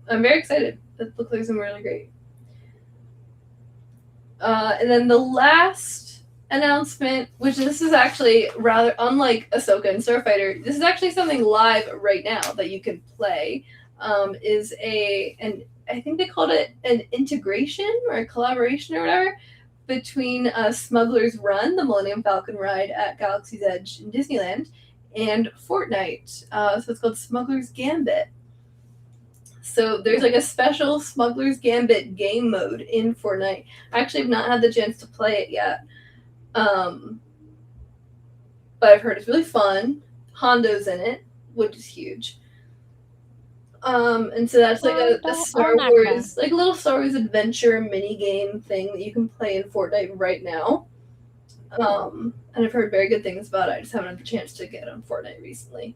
I'm very excited. It looks like something really great. And then the last announcement, which this is actually rather unlike Ahsoka and Starfighter, this is actually something live right now that you can play. Is I think they called it an integration or a collaboration or whatever between Smuggler's Run, the Millennium Falcon ride at Galaxy's Edge in Disneyland, and Fortnite. So it's called Smuggler's Gambit. So there's like a special Smuggler's Gambit game mode in Fortnite. I actually have not had the chance to play it yet. But I've heard it's really fun. Hondo's in it, which is huge. And so that's like a Star Wars, like a little Star Wars adventure mini game thing that you can play in Fortnite right now. And I've heard very good things about it. I just haven't had the chance to get on Fortnite recently.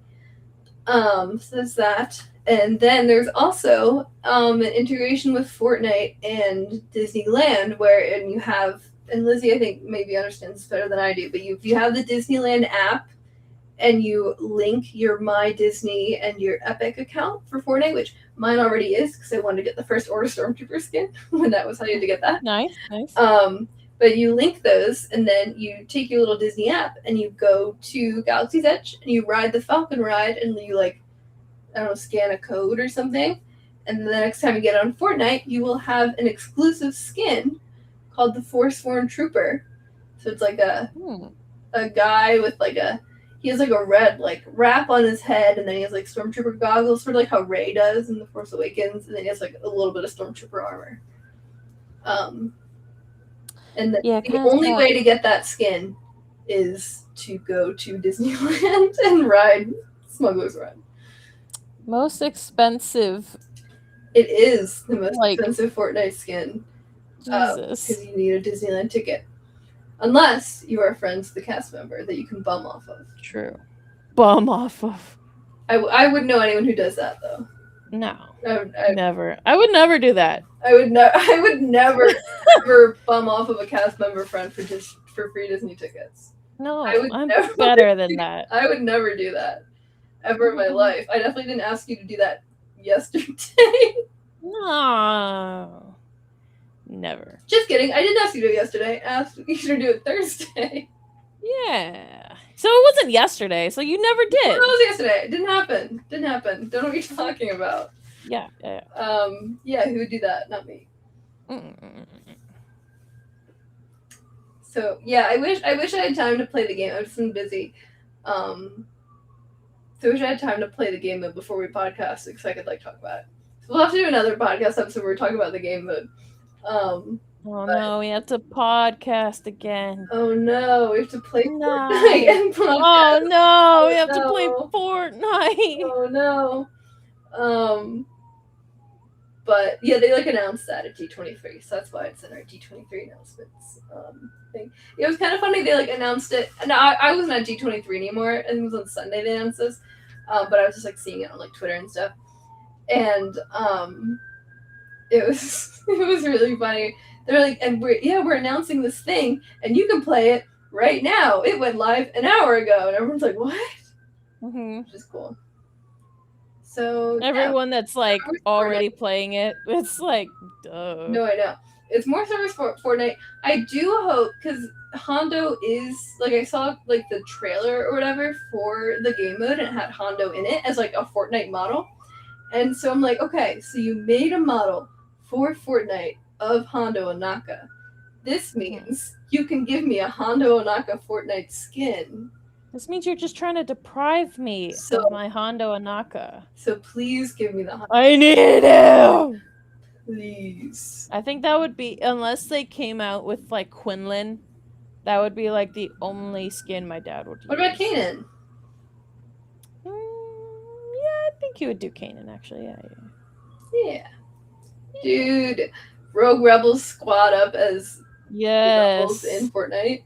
So there's that. And then there's also an integration with Fortnite and Disneyland and you have, and Lizzy I think maybe understands better than I do, but if you have the Disneyland app and you link your My Disney and your Epic account for Fortnite, which mine already is because I wanted to get the First Order Stormtrooper skin when that was how you had to get that. Nice. But you link those, and then you take your little Disney app, and you go to Galaxy's Edge, and you ride the Falcon ride, and you, like, I don't know, scan a code or something. And then the next time you get on Fortnite, you will have an exclusive skin called the Forsworn Trooper. So it's like a guy with, like, he has, like, a red, like, wrap on his head, and then he has, like, Stormtrooper goggles, sort of like how Rey does in The Force Awakens, and then he has, like, a little bit of Stormtrooper armor. And the kinda only sad. way to get that skin is to go to Disneyland and ride Smuggler's Run. Most expensive. It is the most Like, expensive Fortnite skin Jesus. because you need a Disneyland ticket. Unless you are friends with the cast member that you can bum off of. True. Bum off of. I wouldn't know anyone who does that though. No. I Never. I would never do that. I would never ever bum off of a cast member friend for free Disney tickets. No, I would I'm never better than that. I would never do that ever in my life. I definitely didn't ask you to do that yesterday. No. Never. Just kidding. I didn't ask you to do it yesterday. I asked you to do it Thursday. Yeah. So it wasn't yesterday, so you never did. Well, that was yesterday. It didn't happen. Didn't happen. Don't know what you're talking about. Yeah. Yeah, who would do that? Not me. Mm-mm. So yeah, I wish I had time to play the game. I've just been busy. So I wish I had time to play the game mode before we podcast because I could like talk about it. So we'll have to do another podcast episode where we talk about the game mode. Oh no, we have to podcast again. Oh no, we have to play No. Fortnite and podcast. Oh no, we have to no. play Fortnite. Oh no. But yeah, they like announced that at D23, so that's why it's in our D23 announcements thing. It was kind of funny. They like announced it, and I wasn't at D23 anymore. I think it was on Sunday they announced this, but I was just like seeing it on like Twitter and stuff, and it was really funny. They're like, and we're announcing this thing, and you can play it right now. It went live an hour ago, and everyone's like, what? Mm-hmm. Which is cool. So everyone that's like Star Wars already playing it, it's like, duh. No, I know. It's more Star Wars Fortnite. I do hope, because Hondo is, like, I saw, like, the trailer or whatever for the game mode, and it had Hondo in it as, like, a Fortnite model. And so I'm like, okay, so you made a model for Fortnite of Hondo Onaka. This means you can give me a Hondo Onaka Fortnite skin. This means you're just trying to deprive me of my Hondo Onaka. So please give me the Hondo. I need him! Please. I think that would be, unless they came out with like Quinlan, that would be like the only skin my dad would use. What about Kanan? Yeah, I think he would do Kanan actually. Yeah. Dude, Rogue Rebels squad up as Rebels in Fortnite.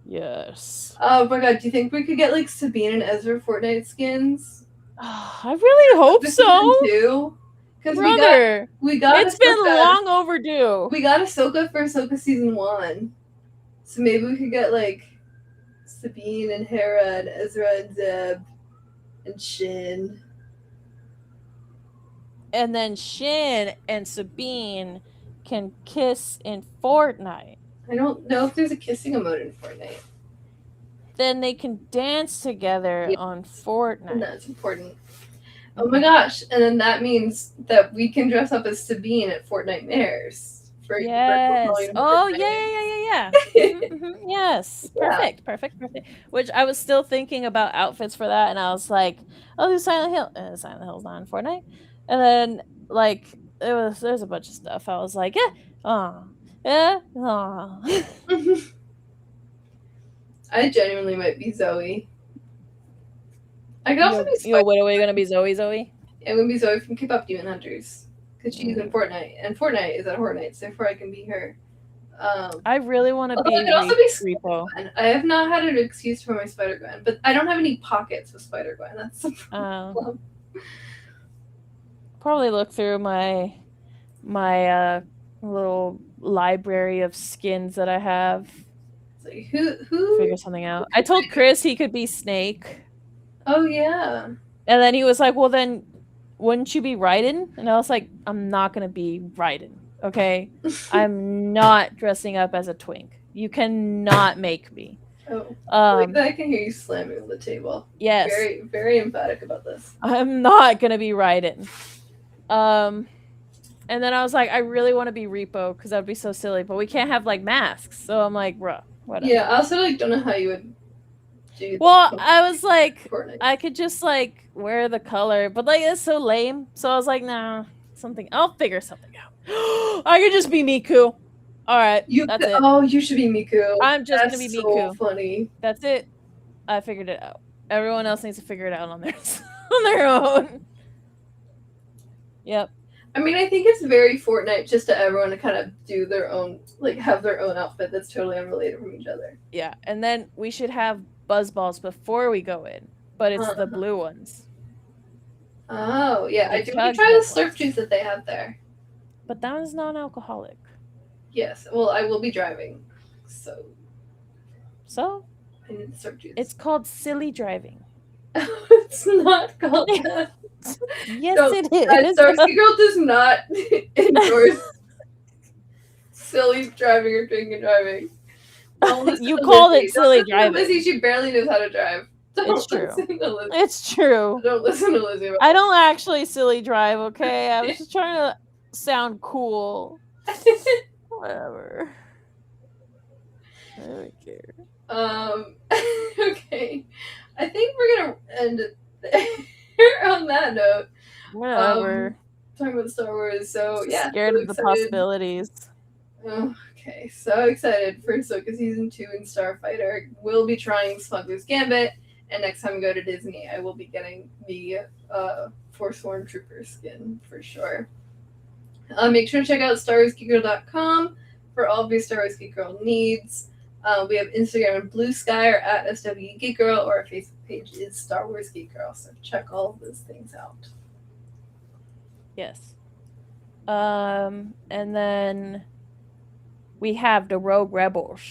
Yes. Oh my god, do you think we could get like Sabine and Ezra Fortnite skins? I really hope so. Because brother, we got it's been long overdue. We got Ahsoka for Ahsoka season 1, so maybe we could get like Sabine and Hera and Ezra and Zeb and Shin. And then Shin and Sabine can kiss in Fortnite. I don't know if there's a kissing emote in Fortnite. Then they can dance together on Fortnite. And that's important. Oh my gosh. And then that means that we can dress up as Sabine at Fortnite Mares. Yes. Oh, yeah. Mm-hmm. Yes. Perfect. Which I was still thinking about outfits for that, and I was like, I'll do Silent Hill. Silent Hill's not in Fortnite. And then, like, there's a bunch of stuff. I was like, I genuinely might be Zoe. I could also be Spider. What are we gonna be, Zoe? I'm gonna be Zoe from K-Pop Demon Hunters because she's in Fortnite, and Fortnite is at Fortnite, so therefore I can be her. I really want to be. I could also be Repo. I have not had an excuse for my Spider-Gwen, but I don't have any pockets with Spider-Gwen. That's the problem. Probably look through my little library of skins that I have. Like, who figure something out. I told Chris he could be Snake. Oh yeah. And then he was like, well then wouldn't you be Raiden? And I was like, I'm not gonna be Raiden, okay? I'm not dressing up as a twink. You cannot make me. Oh, I can hear you slamming on the table. Yes. Very, very emphatic about this. I'm not gonna be Raiden. And then I was like, I really want to be Repo because that would be so silly, but we can't have like masks. So I'm like, bruh, whatever. Yeah, I also like don't know how you would do. Well, I was like, Fortnite. I could just like wear the color, but like it's so lame. So I was like, nah, I'll figure something out. I could just be Miku. All right, that's it. Oh, you should be Miku. I'm just That's gonna be so Miku. funny. That's it. I figured it out. Everyone else needs to figure it out on their on their own. Yep. I mean, I think it's very Fortnite just to everyone to kind of do their own, like, have their own outfit that's totally unrelated from each other. Yeah, and then we should have buzz balls before we go in, but it's Uh-huh. the blue ones. Oh, yeah. The I do chug want to try the buzz slurp balls. juice that they have there. But that one's non-alcoholic. Yes. Well, I will be driving, so So I need the slurp juice. it's called silly driving. It's not called that. Yes, No, it is. Star Wars Geek Girl does not endorse silly driving or drinking and driving. Don't listen You to called Lizzy. it silly Don't listen to driving. Lizzy, she barely knows how to drive. Don't It's true. listen to Lizzy. It's true. Don't listen to Lizzy. I don't actually silly drive, okay? I was just trying to sound cool. Whatever. I don't care. Okay. I think we're gonna end it there on that note. Whatever. Talking about Star Wars, so yeah. Scared so of the excited. possibilities. Oh, okay, so excited for Ahsoka Season 2 and Starfighter. We'll be trying Smuggler's Gambit, and next time we go to Disney, I will be getting the Forsworn Trooper skin for sure. Make sure to check out StarWarsGeekGirl.com for all of your Star Wars Geek Girl needs. We have Instagram and Blue Sky or at SW Geek Girl, or our Facebook page is Star Wars Geek Girl, so check all of those things out. Yes. And then we have the Rogue Rebels.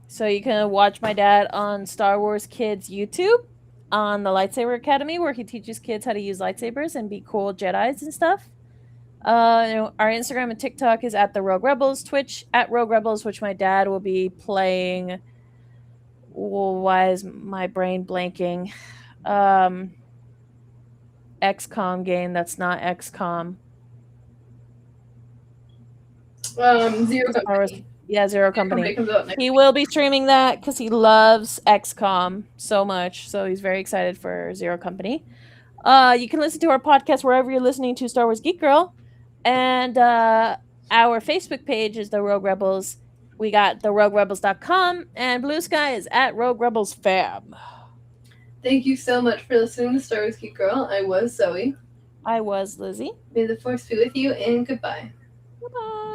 So you can watch my dad on Star Wars Kids YouTube on the Lightsaber Academy, where he teaches kids how to use lightsabers and be cool Jedis and stuff. Our Instagram and TikTok is at the Rogue Rebels. Twitch at Rogue Rebels, which my dad will be playing. Why is my brain blanking? XCOM game that's not XCOM. Zero Company. Yeah, Zero Company. Comes out next He week. will be streaming that because he loves XCOM so much. So he's very excited for Zero Company. You can listen to our podcast wherever you're listening to Star Wars Geek Girl. And our Facebook page is the Rogue Rebels. We got theroguerebels.com, and Blue Sky is at Rogue Rebels Fam. Thank you so much for listening to Star Wars Geek Girl. I was Zoe. I was Lizzy. May the Force be with you, and goodbye. Bye-bye.